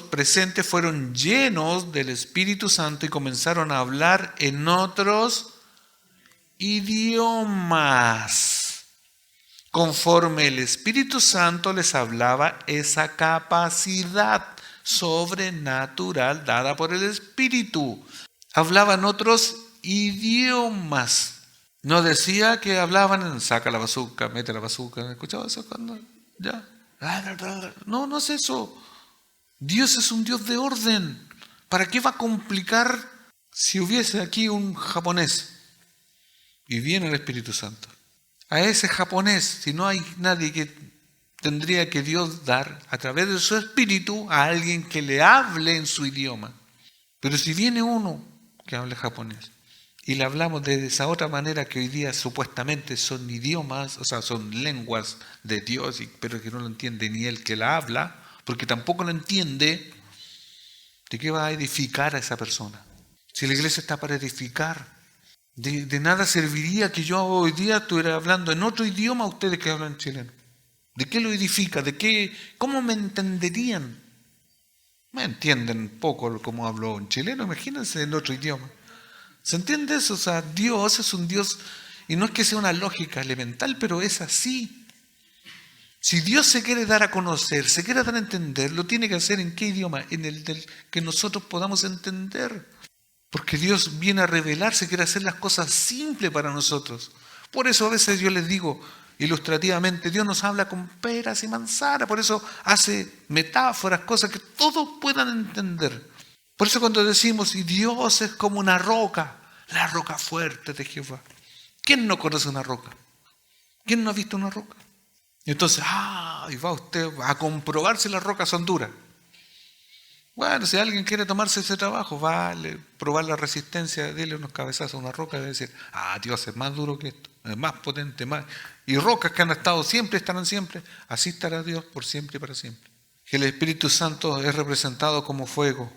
presentes fueron llenos del Espíritu Santo y comenzaron a hablar en otros idiomas, conforme el Espíritu Santo les hablaba esa capacidad sobrenatural dada por el Espíritu. Hablaban otros idiomas. No decía que hablaban, saca la bazuca, mete la bazuca. ¿Escuchaba eso cuando? Ya. No es eso. Dios es un Dios de orden. ¿Para qué va a complicar si hubiese aquí un japonés y viene el Espíritu Santo? A ese japonés, si no hay nadie, que tendría que Dios dar a través de su Espíritu a alguien que le hable en su idioma. Pero si viene uno que hable japonés y le hablamos de esa otra manera que hoy día supuestamente son idiomas, o sea, son lenguas de Dios, pero que no lo entiende ni el que la habla, porque tampoco lo entiende, ¿de qué va a edificar a esa persona? Si la iglesia está para edificar, de nada serviría que yo hoy día estuviera hablando en otro idioma a ustedes que hablan chileno. ¿De qué lo edifica? ¿Cómo me entenderían? Me entienden poco como hablo en chileno, imagínense en otro idioma. ¿Se entiende eso? O sea, Dios es un Dios, y no es que sea una lógica elemental, pero es así. Si Dios se quiere dar a conocer, se quiere dar a entender, lo tiene que hacer ¿en qué idioma? En el del que nosotros podamos entender. Porque Dios viene a revelarse, quiere hacer las cosas simples para nosotros. Por eso a veces yo les digo ilustrativamente, Dios nos habla con peras y manzanas, por eso hace metáforas, cosas que todos puedan entender. Por eso cuando decimos, y Dios es como una roca, la roca fuerte de Jehová. ¿Quién no conoce una roca? ¿Quién no ha visto una roca? Y entonces, y va usted a comprobar si las rocas son duras. Bueno, si alguien quiere tomarse ese trabajo, probar la resistencia, dile unos cabezazos a una roca y decir, Dios es más duro que esto, es más potente, más. Y rocas que han estado siempre, estarán siempre, así estará Dios por siempre y para siempre. Que el Espíritu Santo es representado como fuego.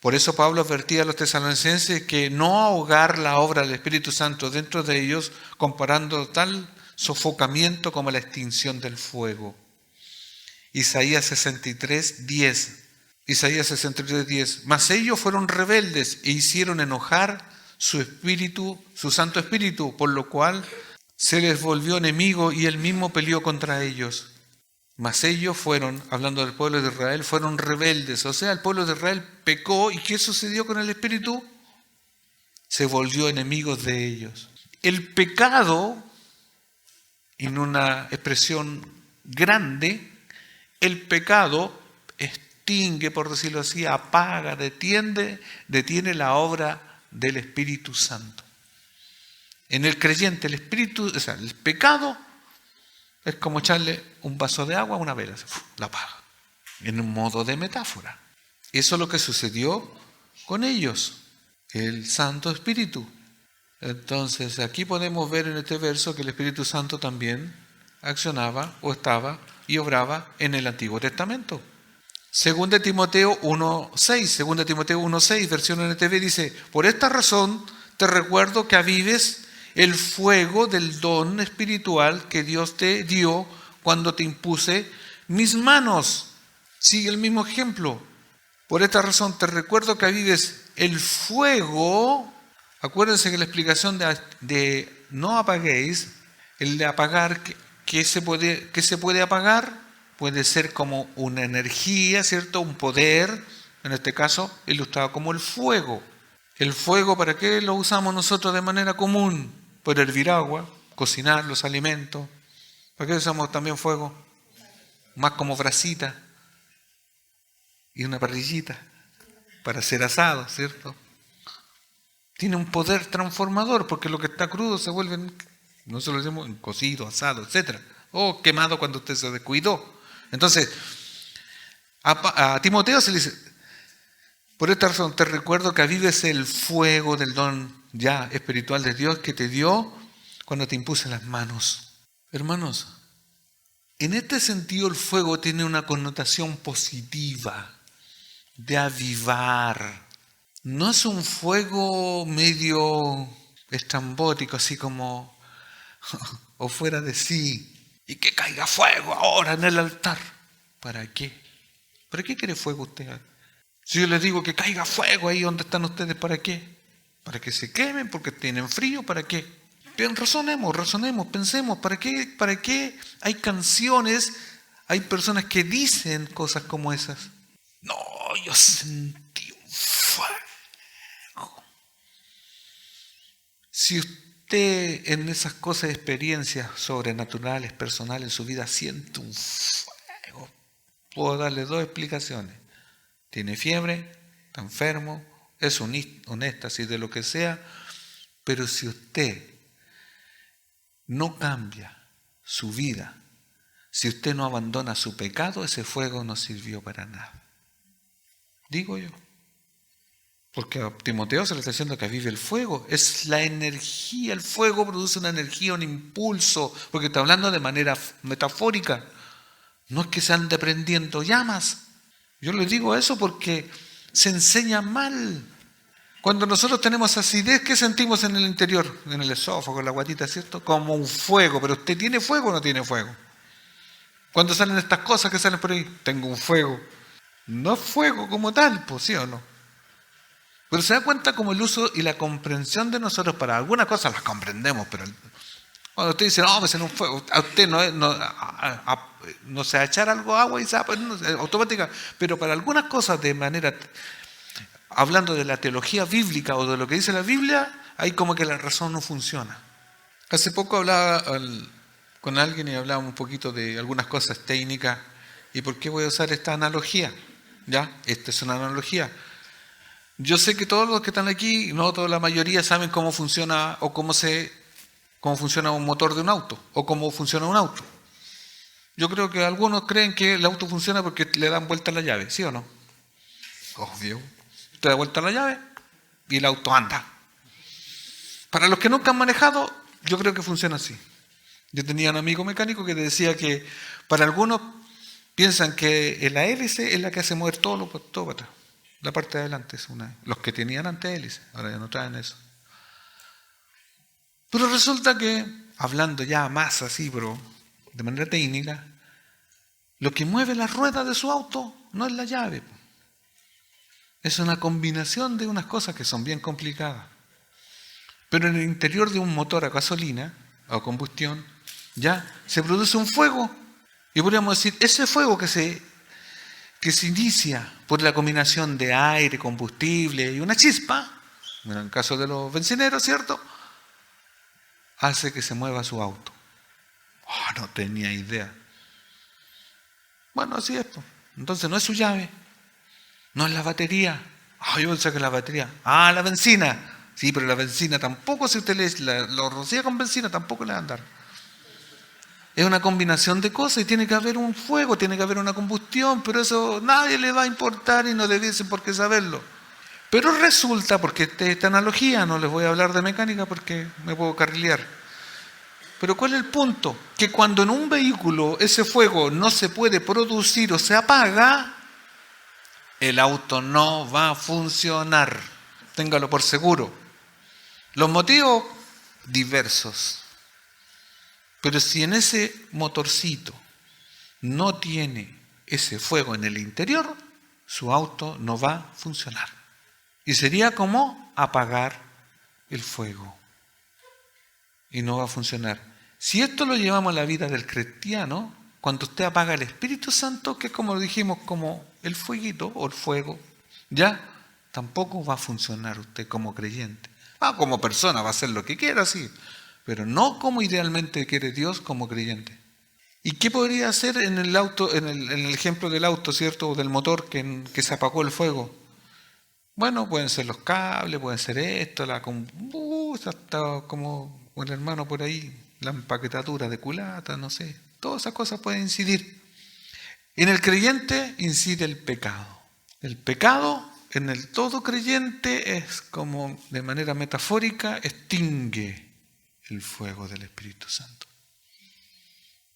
Por eso Pablo advertía a los tesalonicenses que no ahogar la obra del Espíritu Santo dentro de ellos, comparando tal sofocamiento como la extinción del fuego. Isaías 63:10. Isaías 63:10. Mas ellos fueron rebeldes e hicieron enojar su espíritu, su Santo Espíritu, por lo cual se les volvió enemigo y él mismo peleó contra ellos. Mas ellos fueron, hablando del pueblo de Israel, fueron rebeldes. O sea, el pueblo de Israel pecó. ¿Y qué sucedió con el Espíritu? Se volvió enemigos de ellos. El pecado, en una expresión grande, el pecado extingue, por decirlo así, apaga, detiene la obra del Espíritu Santo. En el creyente, el pecado es como echarle un vaso de agua a una vela, la apaga. en un modo de metáfora. Eso es lo que sucedió con ellos, el Santo Espíritu. Entonces aquí podemos ver en este verso que el Espíritu Santo también accionaba o estaba y obraba en el Antiguo Testamento. 2 Timoteo 1:6, 2 Timoteo 1:6, versión NTV dice: por esta razón te recuerdo que avives el fuego del don espiritual que Dios te dio cuando te impuse mis manos. Sigue el mismo ejemplo. Por esta razón te recuerdo que avives el fuego. Acuérdense que la explicación de no apaguéis, el de apagar, ¿qué se puede apagar? Puede ser como una energía, ¿cierto? Un poder, en este caso ilustrado como el fuego. ¿El fuego para qué lo usamos nosotros de manera común? Para hervir agua, cocinar los alimentos. ¿Para qué usamos también fuego? Más como brasita y una parrillita para hacer asado, ¿cierto? Tiene un poder transformador porque lo que está crudo se vuelve, nosotros lo decimos, cocido, asado, etc. O quemado cuando usted se descuidó. Entonces, a Timoteo se le dice: por esta razón te recuerdo que avives el fuego del don ya espiritual de Dios que te dio cuando te impuse las manos. Hermanos, en este sentido el fuego tiene una connotación positiva, de avivar. No es un fuego medio estrambótico, así como o fuera de sí. Y que caiga fuego ahora en el altar. ¿Para qué? ¿Para qué quiere fuego usted? Si yo les digo que caiga fuego ahí donde están ustedes, ¿para qué? ¿Para que se quemen? ¿Porque tienen frío? ¿Para qué? Bien, razonemos, pensemos. ¿Para qué hay canciones, hay personas que dicen cosas como esas? No, yo sentí un fuego. Si usted en esas cosas, experiencias sobrenaturales, personales en su vida, siente un fuego, puedo darle dos explicaciones. Tiene fiebre, está enfermo, es un éxtasis de lo que sea, pero si usted no cambia su vida, si usted no abandona su pecado, ese fuego no sirvió para nada. Digo yo. Porque a Timoteo se le está diciendo que avive el fuego. Es la energía, el fuego produce una energía, un impulso, porque está hablando de manera metafórica. No es que se ande prendiendo llamas. Yo les digo eso porque se enseña mal. Cuando nosotros tenemos acidez, ¿qué sentimos en el interior? En el esófago, en la guatita, ¿cierto? Como un fuego. ¿Pero usted tiene fuego o no tiene fuego? Cuando salen estas cosas que salen por ahí, tengo un fuego. No es fuego como tal, pues, ¿sí o no? Pero se da cuenta como el uso y la comprensión de nosotros para algunas cosas las comprendemos, pero cuando usted dice, no, pues en un fuego, a usted no se va a echar algo agua y se va, no, automática, pero para algunas cosas de manera, hablando de la teología bíblica o de lo que dice la Biblia, hay como que la razón no funciona. Hace poco hablaba con alguien y hablábamos un poquito de algunas cosas técnicas. ¿Y por qué voy a usar esta analogía? ¿Ya? Esta es una analogía. Yo sé que todos los que están aquí, no toda la mayoría, saben cómo funciona o cómo funciona un motor de un auto o cómo funciona un auto. Yo creo que algunos creen que el auto funciona porque le dan vuelta a la llave, ¿sí o no? Obvio. Usted da vuelta a la llave y el auto anda. Para los que nunca han manejado, yo creo que funciona así. Yo tenía un amigo mecánico que decía que para algunos piensan que la hélice es la que hace mover todo para atrás. La parte de adelante es una. Los que tenían antes hélice, ahora ya no traen eso. Pero resulta que, hablando ya más así, pero de manera técnica, lo que mueve la rueda de su auto no es la llave. Es una combinación de unas cosas que son bien complicadas. Pero en el interior de un motor a gasolina o combustión, ya se produce un fuego. Y podríamos decir, ese fuego que se inicia por la combinación de aire, combustible y una chispa, en el caso de los bencineros, ¿cierto?, hace que se mueva su auto. Oh, no tenía idea. Bueno, así es. Entonces no es su llave, no es la batería. Yo pensé que la batería. La benzina. Sí, pero la benzina tampoco, si usted lo rocía con benzina, tampoco le va a andar. Es una combinación de cosas y tiene que haber un fuego, tiene que haber una combustión, pero eso nadie le va a importar y no debiesen por qué saberlo. Pero resulta, porque esta analogía, no les voy a hablar de mecánica porque me puedo carrilear. Pero ¿cuál es el punto? Que cuando en un vehículo ese fuego no se puede producir o se apaga, el auto no va a funcionar. Téngalo por seguro. Los motivos diversos. Pero si en ese motorcito no tiene ese fuego en el interior, su auto no va a funcionar. Y sería como apagar el fuego. Y no va a funcionar. Si esto lo llevamos a la vida del cristiano, cuando usted apaga el Espíritu Santo, que es como dijimos, como el fueguito o el fuego, ya tampoco va a funcionar usted como creyente. Como persona va a hacer lo que quiera, sí, pero no como idealmente quiere Dios como creyente. ¿Y qué podría hacer en el auto, en el ejemplo del auto, cierto, o del motor que se apagó el fuego? Bueno, pueden ser los cables, pueden ser esto, hasta como un hermano por ahí, la empaquetadura de culata, no sé, todas esas cosas pueden incidir. En el creyente incide el pecado. El pecado en el todo creyente es como de manera metafórica extingue el fuego del Espíritu Santo.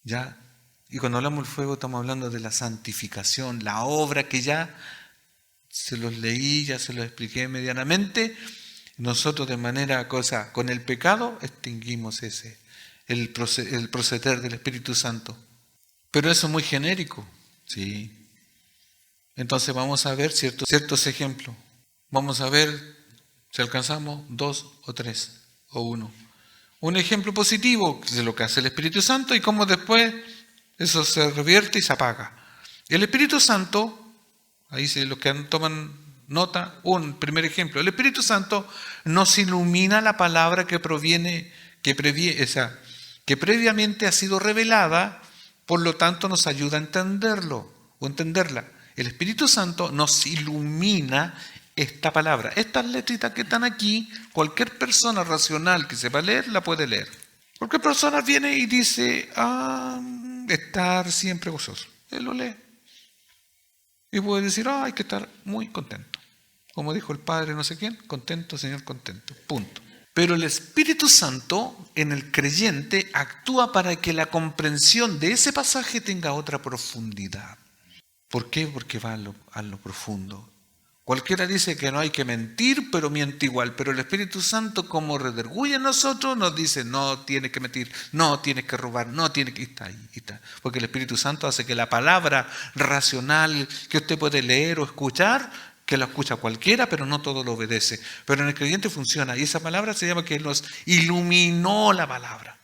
¿Ya? Y cuando hablamos del fuego estamos hablando de la santificación, la obra que ya se los leí, ya se los expliqué medianamente. Nosotros de manera con el pecado extinguimos el proceder del Espíritu Santo. Pero eso es muy genérico, sí. Entonces vamos a ver ciertos ejemplos. Vamos a ver si alcanzamos 2 o 3 o 1. Un ejemplo positivo de lo que hace el Espíritu Santo y cómo después eso se revierte y se apaga. El Espíritu Santo, ahí los que toman nota, un primer ejemplo. El Espíritu Santo nos ilumina la palabra que previamente ha sido revelada, por lo tanto nos ayuda a entenderlo o entenderla. El Espíritu Santo nos ilumina esta palabra. Estas letritas que están aquí, cualquier persona racional que sepa leer, la puede leer. Cualquier persona viene y dice, estar siempre gozoso. Él lo lee. Y puede decir, hay que estar muy contento. Como dijo el Padre no sé quién, contento, Señor, contento. Punto. Pero el Espíritu Santo en el creyente actúa para que la comprensión de ese pasaje tenga otra profundidad. ¿Por qué? Porque va a lo profundo. Cualquiera dice que no hay que mentir, pero miente igual. Pero el Espíritu Santo, como redarguye en nosotros, nos dice, no tienes que mentir, no tienes que robar, no tienes que... Está ahí, está. Porque el Espíritu Santo hace que la palabra racional que usted puede leer o escuchar, que la escucha cualquiera, pero no todo lo obedece. Pero en el creyente funciona. Y esa palabra se llama que nos iluminó la palabra.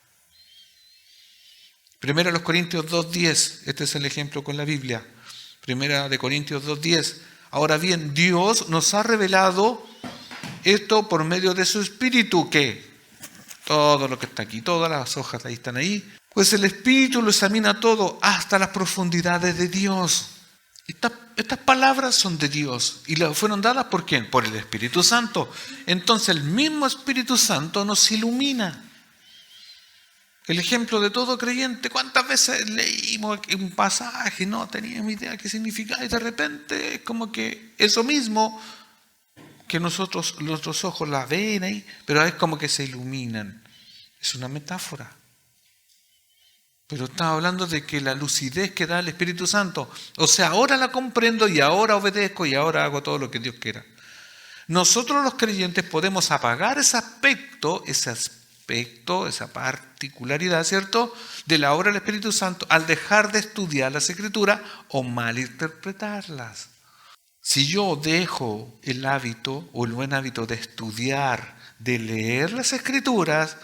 Primera de Corintios 2:10. Este es el ejemplo con la Biblia. Primera de Corintios 2:10. Ahora bien, Dios nos ha revelado esto por medio de su Espíritu, que todo lo que está aquí, todas las hojas ahí están ahí, pues el Espíritu lo examina todo hasta las profundidades de Dios. Estas palabras son de Dios y fueron dadas ¿por quién? Por el Espíritu Santo. Entonces el mismo Espíritu Santo nos ilumina. El ejemplo de todo creyente, ¿cuántas veces leímos un pasaje? No teníamos idea qué significaba y de repente es como que eso mismo que nosotros, nuestros ojos la ven ahí, pero es como que se iluminan. Es una metáfora. Pero estaba hablando de que la lucidez que da el Espíritu Santo, o sea, ahora la comprendo y ahora obedezco y ahora hago todo lo que Dios quiera. Nosotros los creyentes podemos apagar ese aspecto, esa particularidad, ¿cierto?, de la obra del Espíritu Santo al dejar de estudiar las Escrituras o malinterpretarlas. Si yo dejo el hábito o el buen hábito de estudiar, de leer las Escrituras,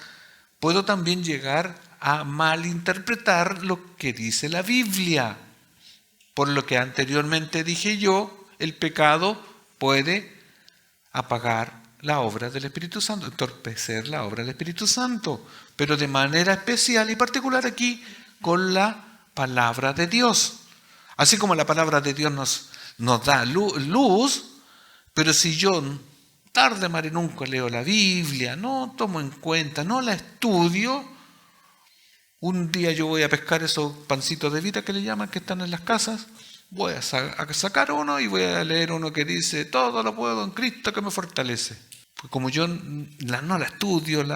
puedo también llegar a malinterpretar lo que dice la Biblia. Por lo que anteriormente dije yo, el pecado puede apagar la obra del Espíritu Santo, entorpecer la obra del Espíritu Santo, pero de manera especial y particular aquí con la palabra de Dios. Así como la palabra de Dios nos da luz, pero si yo tarde mar y nunca leo la Biblia, no tomo en cuenta, no la estudio, Un día yo voy a pescar esos pancitos de vida que le llaman, que están en las casas. Voy a sacar uno y voy a leer uno que dice: todo lo puedo en Cristo que me fortalece. Pues como yo no la estudio,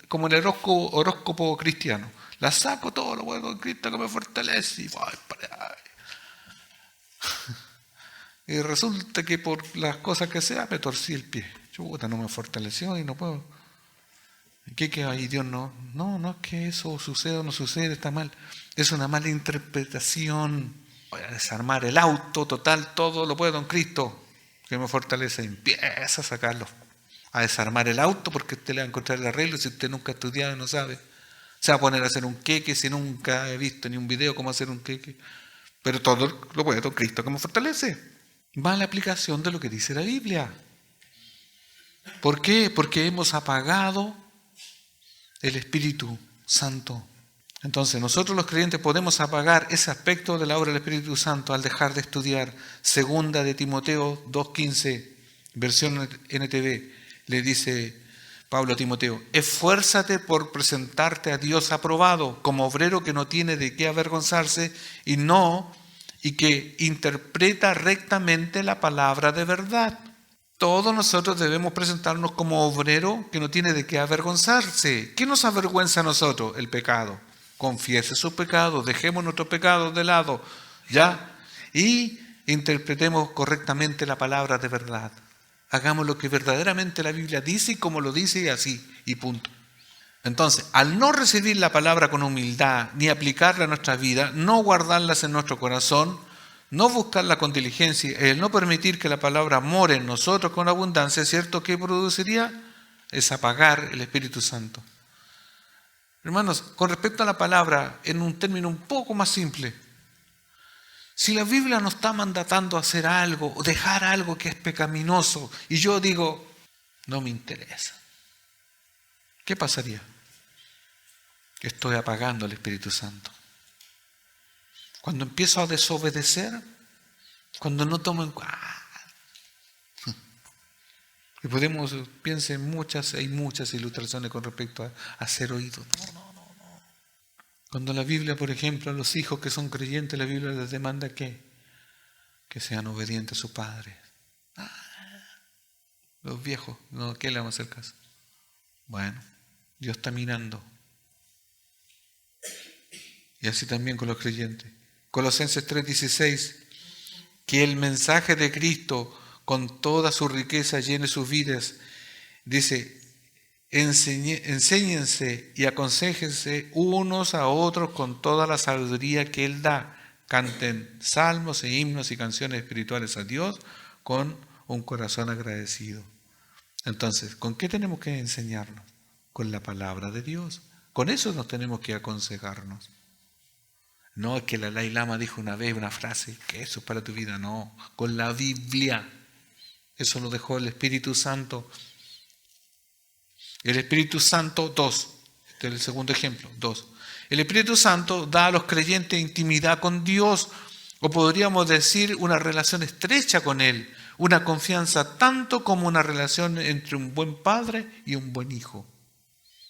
como el horóscopo cristiano, la saco, todo lo puedo en Cristo que me fortalece, y voy para allá. Y resulta que por las cosas que sea me torcí el pie. Chuta, no me fortaleció y no puedo. ¿Qué queda ahí? Dios no es que eso suceda o no sucede, está mal. Es una mala interpretación. Voy a desarmar el auto, total, todo lo puedo en Cristo que me fortalece. Empieza a sacarlo, a desarmar el auto, porque usted le va a encontrar el arreglo si usted nunca ha estudiado y no sabe. Se va a poner a hacer un queque si nunca ha visto ni un video cómo hacer un queque. Pero todo lo puedo en Cristo que me fortalece. Va a la aplicación de lo que dice la Biblia. ¿Por qué? Porque hemos apagado el Espíritu Santo. Entonces nosotros los creyentes podemos apagar ese aspecto de la obra del Espíritu Santo al dejar de estudiar. Segunda de Timoteo 2:15, versión NTV, le dice Pablo a Timoteo: esfuérzate por presentarte a Dios aprobado, como obrero que no tiene de qué avergonzarse y que interpreta rectamente la palabra de verdad. Todos nosotros debemos presentarnos como obrero que no tiene de qué avergonzarse. ¿Qué nos avergüenza a nosotros? El pecado. Confiese sus pecados, dejemos nuestros pecados de lado, ¿ya? Y interpretemos correctamente la palabra de verdad. Hagamos lo que verdaderamente la Biblia dice y como lo dice, y así, y punto. Entonces, al no recibir la palabra con humildad, ni aplicarla a nuestra vida, no guardarlas en nuestro corazón, no buscarla con diligencia, el no permitir que la palabra more en nosotros con abundancia, ¿cierto? ¿Qué produciría? Es apagar el Espíritu Santo. Hermanos, con respecto a la palabra, en un término un poco más simple, si la Biblia nos está mandatando a hacer algo, o dejar algo que es pecaminoso, y yo digo, no me interesa, ¿qué pasaría? Que estoy apagando el Espíritu Santo. Cuando empiezo a desobedecer, cuando no tomo en cuenta, y piensen hay muchas ilustraciones con respecto a hacer oídos. No. Cuando la Biblia, por ejemplo, a los hijos que son creyentes, la Biblia les demanda que sean obedientes a su padre. Los viejos, no, ¿qué le vamos a hacer caso? Bueno, Dios está mirando. Y así también con los creyentes. Colosenses 3:16, que el mensaje de Cristo con toda su riqueza llene sus vidas. Dice: enséñense y aconséjense unos a otros con toda la sabiduría que Él da. Canten salmos e himnos y canciones espirituales a Dios con un corazón agradecido. Entonces, ¿con qué tenemos que enseñarnos? Con la palabra de Dios. Con eso nos tenemos que aconsejarnos. No es que el Dalai Lama dijo una vez una frase, que eso es para tu vida. No, con la Biblia. Eso lo dejó el Espíritu Santo. El Espíritu Santo, este es el segundo ejemplo, 2. El Espíritu Santo da a los creyentes intimidad con Dios, o podríamos decir una relación estrecha con Él, una confianza tanto como una relación entre un buen padre y un buen hijo.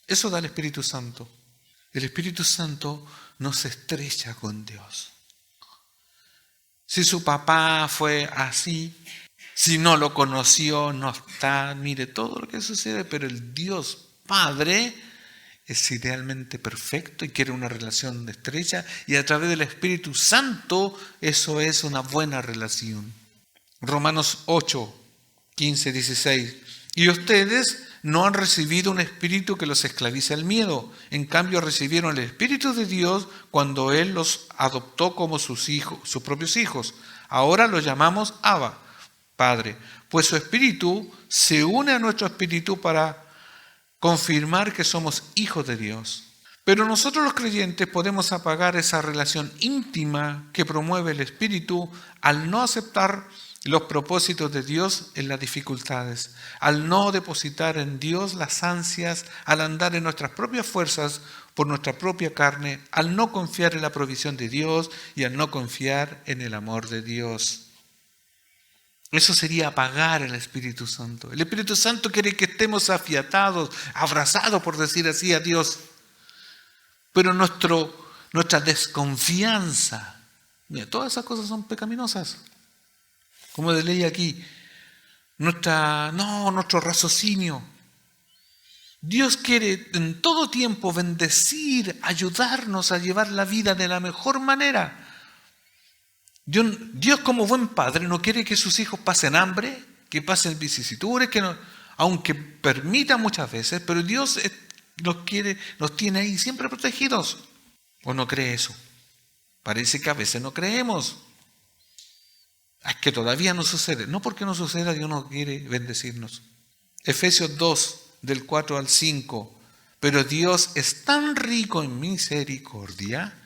Eso da el Espíritu Santo. El Espíritu Santo nos estrecha con Dios. Si su papá fue así, si no lo conoció, no está, mire todo lo que sucede, pero el Dios Padre es idealmente perfecto y quiere una relación estrecha, y a través del Espíritu Santo eso es una buena relación. Romanos 8:15-16. Y ustedes no han recibido un espíritu que los esclavice al miedo. En cambio recibieron el Espíritu de Dios cuando Él los adoptó como sus propios hijos. Ahora los llamamos Abba, Padre. Pues su Espíritu se une a nuestro espíritu para confirmar que somos hijos de Dios. Pero nosotros los creyentes podemos apagar esa relación íntima que promueve el Espíritu al no aceptar los propósitos de Dios en las dificultades, al no depositar en Dios las ansias, al andar en nuestras propias fuerzas por nuestra propia carne, al no confiar en la provisión de Dios y al no confiar en el amor de Dios. Eso sería apagar el Espíritu Santo. El Espíritu Santo quiere que estemos afiatados, abrazados, por decir así, a Dios. Pero nuestra desconfianza, mira, todas esas cosas son pecaminosas. Como leí aquí, nuestro raciocinio. Dios quiere en todo tiempo bendecir, ayudarnos a llevar la vida de la mejor manera. Dios como buen padre no quiere que sus hijos pasen hambre, que pasen vicisitudes, aunque permita muchas veces, pero Dios nos tiene ahí siempre protegidos. ¿O no cree eso? Parece que a veces no creemos. Es que todavía no sucede. No porque no suceda, Dios no quiere bendecirnos. Efesios 2, del 4 al 5. Pero Dios es tan rico en misericordia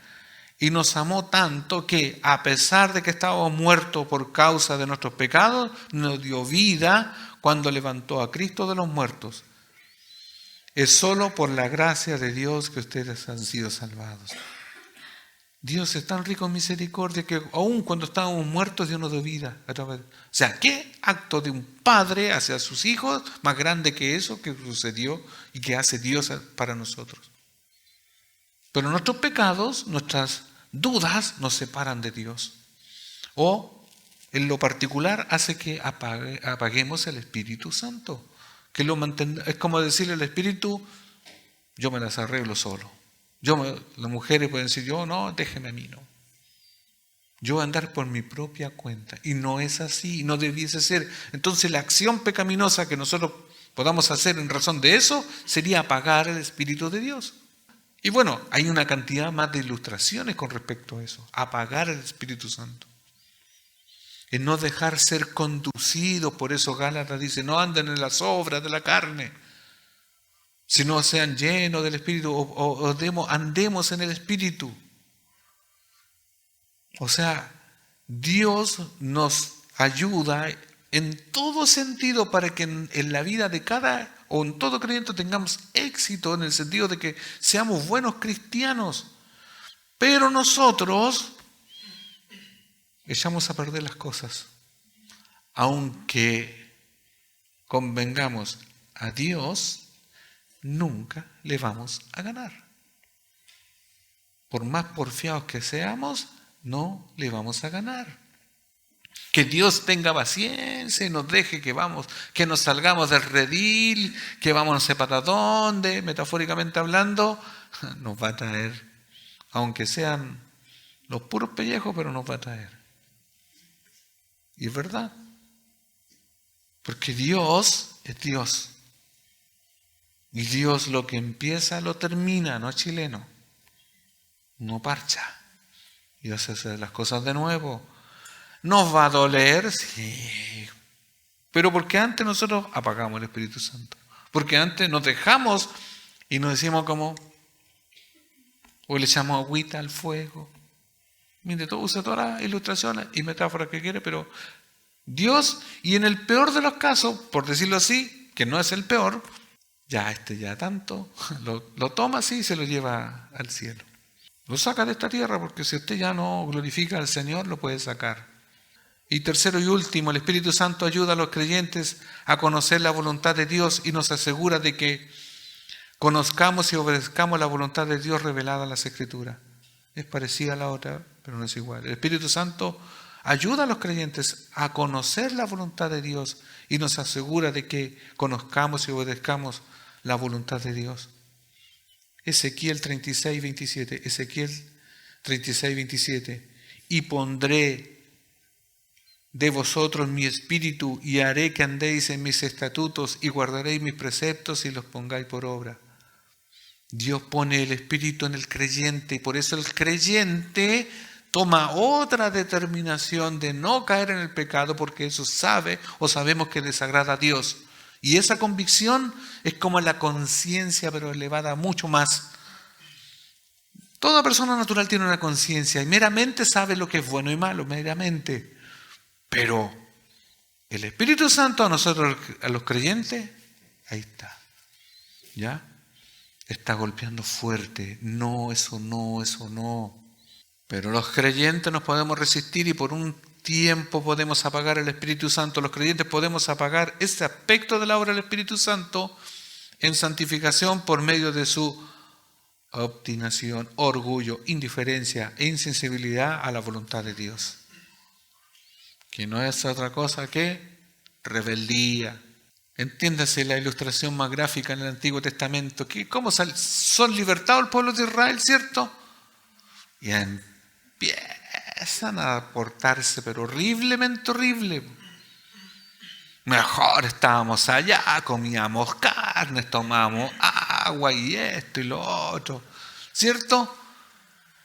y nos amó tanto que, a pesar de que estábamos muertos por causa de nuestros pecados, nos dio vida cuando levantó a Cristo de los muertos. Es solo por la gracia de Dios que ustedes han sido salvados. Dios es tan rico en misericordia que aun cuando estábamos muertos, Dios nos dio vida. O sea, ¿qué acto de un padre hacia sus hijos más grande que eso que sucedió y que hace Dios para nosotros? Pero nuestros pecados, nuestras dudas nos separan de Dios. O, en lo particular, hace que apaguemos el Espíritu Santo. Es como decirle al Espíritu, yo me las arreglo solo. Las mujeres pueden decir, no, déjeme a mí, no. Yo voy a andar por mi propia cuenta. Y no es así, no debiese ser. Entonces la acción pecaminosa que nosotros podamos hacer en razón de eso sería apagar el Espíritu de Dios. Y bueno, hay una cantidad más de ilustraciones con respecto a eso. Apagar el Espíritu Santo. En no dejar ser conducidos, por eso Gálatas dice, no anden en las obras de la carne, sino sean llenos del Espíritu o andemos en el Espíritu. O sea, Dios nos ayuda en todo sentido para que en la vida de en todo creyente tengamos éxito en el sentido de que seamos buenos cristianos. Pero nosotros echamos a perder las cosas. Aunque convengamos a Dios, nunca le vamos a ganar. Por más porfiados que seamos, no le vamos a ganar. Que Dios tenga paciencia y nos deje que nos salgamos del redil, que vamos no sé para dónde, metafóricamente hablando, nos va a traer, aunque sean los puros pellejos, pero nos va a traer. Y es verdad. Porque Dios es Dios. Y Dios lo que empieza lo termina, no es chileno. No parcha. Dios hace las cosas de nuevo. ¿Nos va a doler? Sí. Pero porque antes nosotros apagamos el Espíritu Santo. Porque antes nos dejamos y nos decimos como, o le echamos agüita al fuego. Mire, todo usa todas las ilustraciones y metáforas que quiere, pero Dios, y en el peor de los casos, por decirlo así, que no es el peor, ya tanto, lo toma así y se lo lleva al cielo. Lo saca de esta tierra, porque si usted ya no glorifica al Señor, lo puede sacar. Y tercero y último, el Espíritu Santo ayuda a los creyentes a conocer la voluntad de Dios y nos asegura de que conozcamos y obedezcamos la voluntad de Dios revelada en las Escrituras. Es parecida a la otra, pero no es igual. El Espíritu Santo ayuda a los creyentes a conocer la voluntad de Dios y nos asegura de que conozcamos y obedezcamos la voluntad de Dios. Ezequiel 36, 27. Ezequiel 36, 27. Y pondré de vosotros mi espíritu y haré que andéis en mis estatutos y guardaréis mis preceptos y los pongáis por obra. Dios pone el espíritu en el creyente y por eso el creyente toma otra determinación de no caer en el pecado porque eso sabemos que desagrada a Dios. Y esa convicción es como la conciencia, pero elevada mucho más. Toda persona natural tiene una conciencia y meramente sabe lo que es bueno y malo, meramente. Pero el Espíritu Santo a nosotros, a los creyentes, ahí está. ¿Ya? Está golpeando fuerte. No, eso no, eso no. Pero los creyentes nos podemos resistir y por un tiempo podemos apagar el Espíritu Santo. Los creyentes podemos apagar ese aspecto de la obra del Espíritu Santo en santificación por medio de su obstinación, orgullo, indiferencia e insensibilidad a la voluntad de Dios. Que no es otra cosa que rebeldía. Entiéndase la ilustración más gráfica en el Antiguo Testamento. ¿Cómo son libertados el pueblo de Israel, cierto? Y empiezan a portarse, pero horriblemente horrible. Mejor estábamos allá, comíamos carnes, tomábamos agua y esto y lo otro, ¿cierto?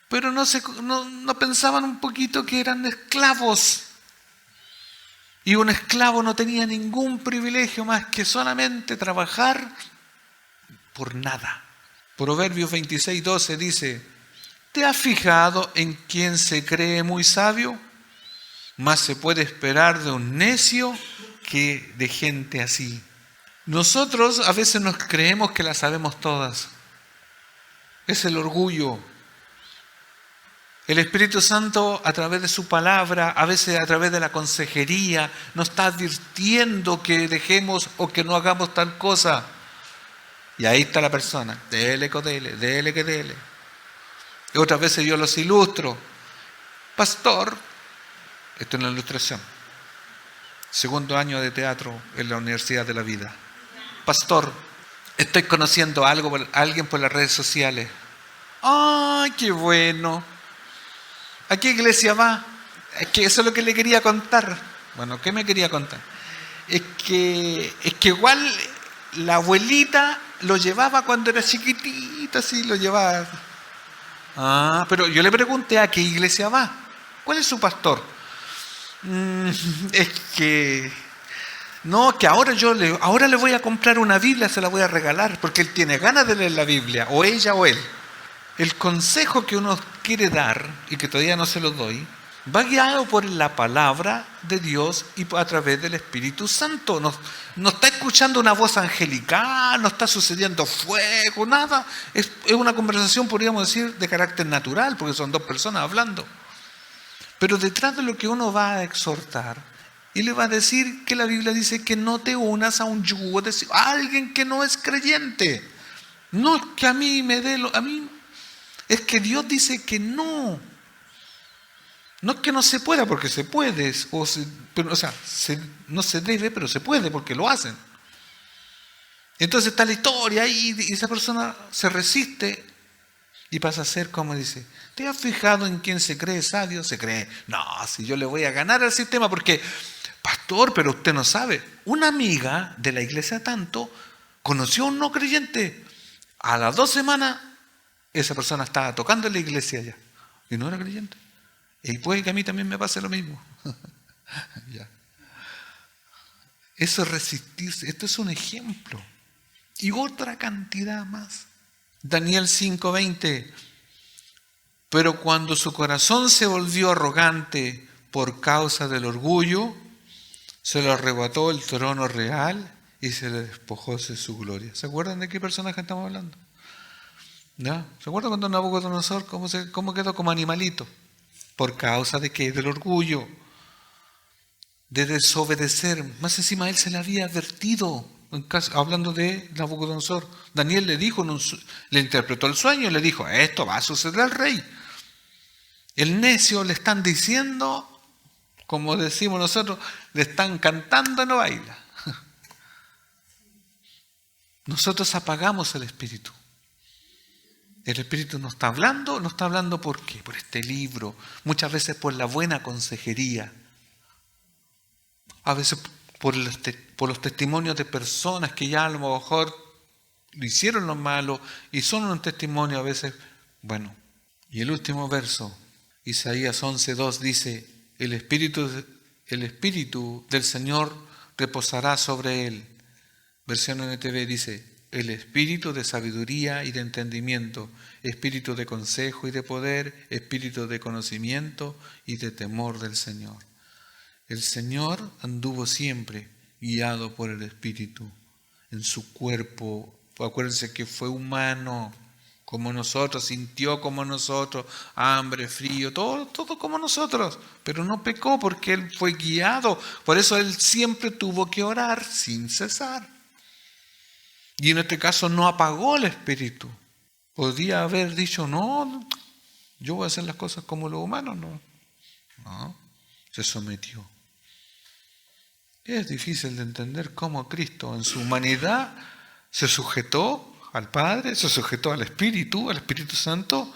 Pero no pensaban un poquito que eran esclavos. Y un esclavo no tenía ningún privilegio más que solamente trabajar por nada. Proverbios 26:12 dice: ¿te has fijado en quien se cree muy sabio? Más se puede esperar de un necio que de gente así. Nosotros a veces nos creemos que las sabemos todas. Es el orgullo. El Espíritu Santo, a través de su palabra, a veces a través de la consejería, nos está advirtiendo que dejemos o que no hagamos tal cosa. Y ahí está la persona, dele que dele. Y otras veces yo los ilustro. Pastor, esto es una ilustración. Segundo año de teatro en la Universidad de la Vida. Pastor, estoy conociendo a alguien por las redes sociales. ¡Ay, qué bueno! ¿A qué iglesia va? Es que eso es lo que le quería contar. Bueno, ¿qué me quería contar? Es que igual la abuelita lo llevaba cuando era chiquitito, así lo llevaba. Pero yo le pregunté a qué iglesia va. ¿Cuál es su pastor? Es que ahora le voy a comprar una Biblia, se la voy a regalar, porque él tiene ganas de leer la Biblia, o ella o él. El consejo que uno quiere dar, y que todavía no se lo doy, va guiado por la palabra de Dios y a través del Espíritu Santo. No está escuchando una voz angelical, no está sucediendo fuego, nada. Es una conversación, podríamos decir, de carácter natural, porque son dos personas hablando. Pero detrás de lo que uno va a exhortar, y le va a decir que la Biblia dice que no te unas a un yugo de alguien que no es creyente. No es que a mí me dé a mí. Es que Dios dice que no. No es que no se pueda, porque se puede. No se debe, pero se puede, porque lo hacen. Entonces está la historia ahí, y esa persona se resiste y pasa a ser como dice: ¿te has fijado en quién se cree sabio? Se cree, no, si yo le voy a ganar al sistema, porque, pastor, pero usted no sabe. Una amiga de la iglesia tanto conoció a un no creyente. A las 2 semanas, esa persona estaba tocando en la iglesia ya, y no era creyente. Y puede que a mí también me pase lo mismo. Ya. Eso es resistirse. Esto es un ejemplo. Y otra cantidad más. Daniel 5:20. Pero cuando su corazón se volvió arrogante por causa del orgullo, se le arrebató el trono real y se le despojó de su gloria. ¿Se acuerdan de qué personaje estamos hablando? ¿Ya? ¿Se acuerdan cuando Nabucodonosor cómo quedó como animalito? ¿Por causa de qué? Del orgullo, de desobedecer. Más encima él se le había advertido, hablando de Nabucodonosor. Daniel le dijo, le interpretó el sueño y le dijo: esto va a suceder al rey. El necio le están diciendo, como decimos nosotros, le están cantando, no baila. Nosotros apagamos el espíritu. El Espíritu nos está hablando ¿por qué? Por este libro, muchas veces por la buena consejería, a veces por los testimonios de personas que ya a lo mejor lo hicieron lo malo y son un testimonio a veces bueno. Y el último verso, Isaías 11:2 dice: el Espíritu del Señor reposará sobre él. Versión NTV dice: el espíritu de sabiduría y de entendimiento, espíritu de consejo y de poder, espíritu de conocimiento y de temor del Señor. El Señor anduvo siempre guiado por el Espíritu en su cuerpo. Acuérdense que fue humano como nosotros, sintió como nosotros, hambre, frío, todo como nosotros, pero no pecó porque Él fue guiado. Por eso Él siempre tuvo que orar sin cesar. Y en este caso no apagó el espíritu. Podría haber dicho, no, yo voy a hacer las cosas como los humanos, no. No, se sometió. Es difícil de entender cómo Cristo en su humanidad se sujetó al Padre, se sujetó al Espíritu Santo.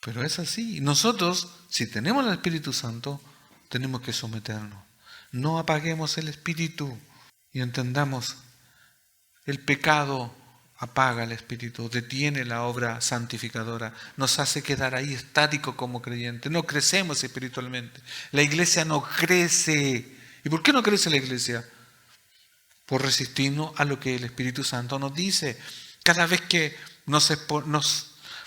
Pero es así. Nosotros, si tenemos el Espíritu Santo, tenemos que someternos. No apaguemos el Espíritu y entendamos, el pecado apaga el Espíritu, detiene la obra santificadora, nos hace quedar ahí estáticos como creyentes, no crecemos espiritualmente. La iglesia no crece. ¿Y por qué no crece la iglesia? Por resistirnos a lo que el Espíritu Santo nos dice. Cada vez que nos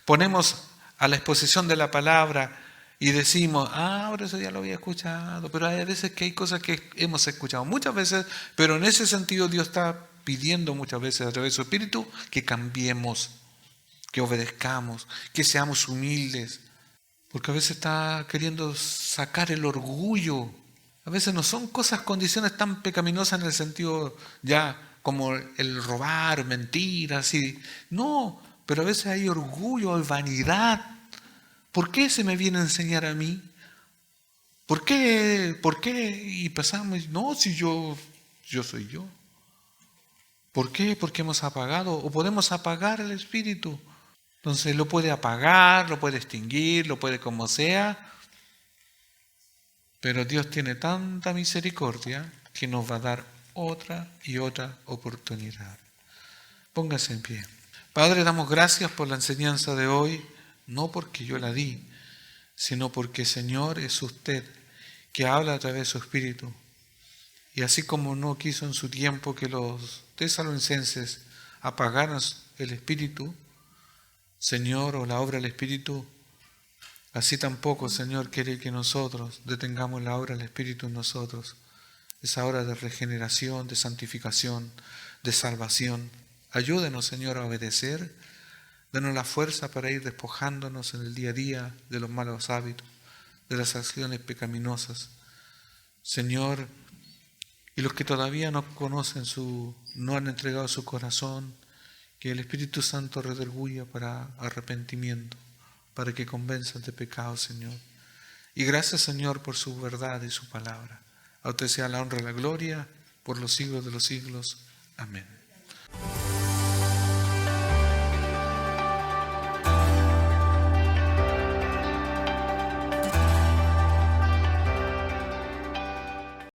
ponemos a la exposición de la palabra y decimos, ahora eso ya lo había escuchado, pero hay veces que hay cosas que hemos escuchado muchas veces, pero en ese sentido Dios está pidiendo muchas veces a través de su Espíritu que cambiemos, que obedezcamos, que seamos humildes, porque a veces está queriendo sacar el orgullo. A veces no son condiciones tan pecaminosas en el sentido ya como el robar, mentiras, y no, pero a veces hay orgullo, hay vanidad. ¿Por qué se me viene a enseñar a mí? ¿Por qué? ¿Por qué? Y pasamos, no, si yo soy yo. ¿Por qué? Porque hemos apagado, o podemos apagar el Espíritu. Entonces lo puede apagar, lo puede extinguir, lo puede como sea. Pero Dios tiene tanta misericordia que nos va a dar otra y otra oportunidad. Póngase en pie. Padre, damos gracias por la enseñanza de hoy, no porque yo la di, sino porque, Señor, es usted que habla a través de su Espíritu. Y así como no quiso en su tiempo que los tesalonicenses apagaran el Espíritu, Señor, o la obra del Espíritu, así tampoco, Señor, quiere que nosotros detengamos la obra del Espíritu en nosotros. Esa obra de regeneración, de santificación, de salvación. Ayúdenos, Señor, a obedecer. Danos la fuerza para ir despojándonos en el día a día de los malos hábitos, de las acciones pecaminosas. Señor, y los que todavía no conocen no han entregado su corazón, que el Espíritu Santo redarguya para arrepentimiento, para que convenzan de pecado, Señor. Y gracias, Señor, por su verdad y su palabra. A usted sea la honra y la gloria por los siglos de los siglos. Amén.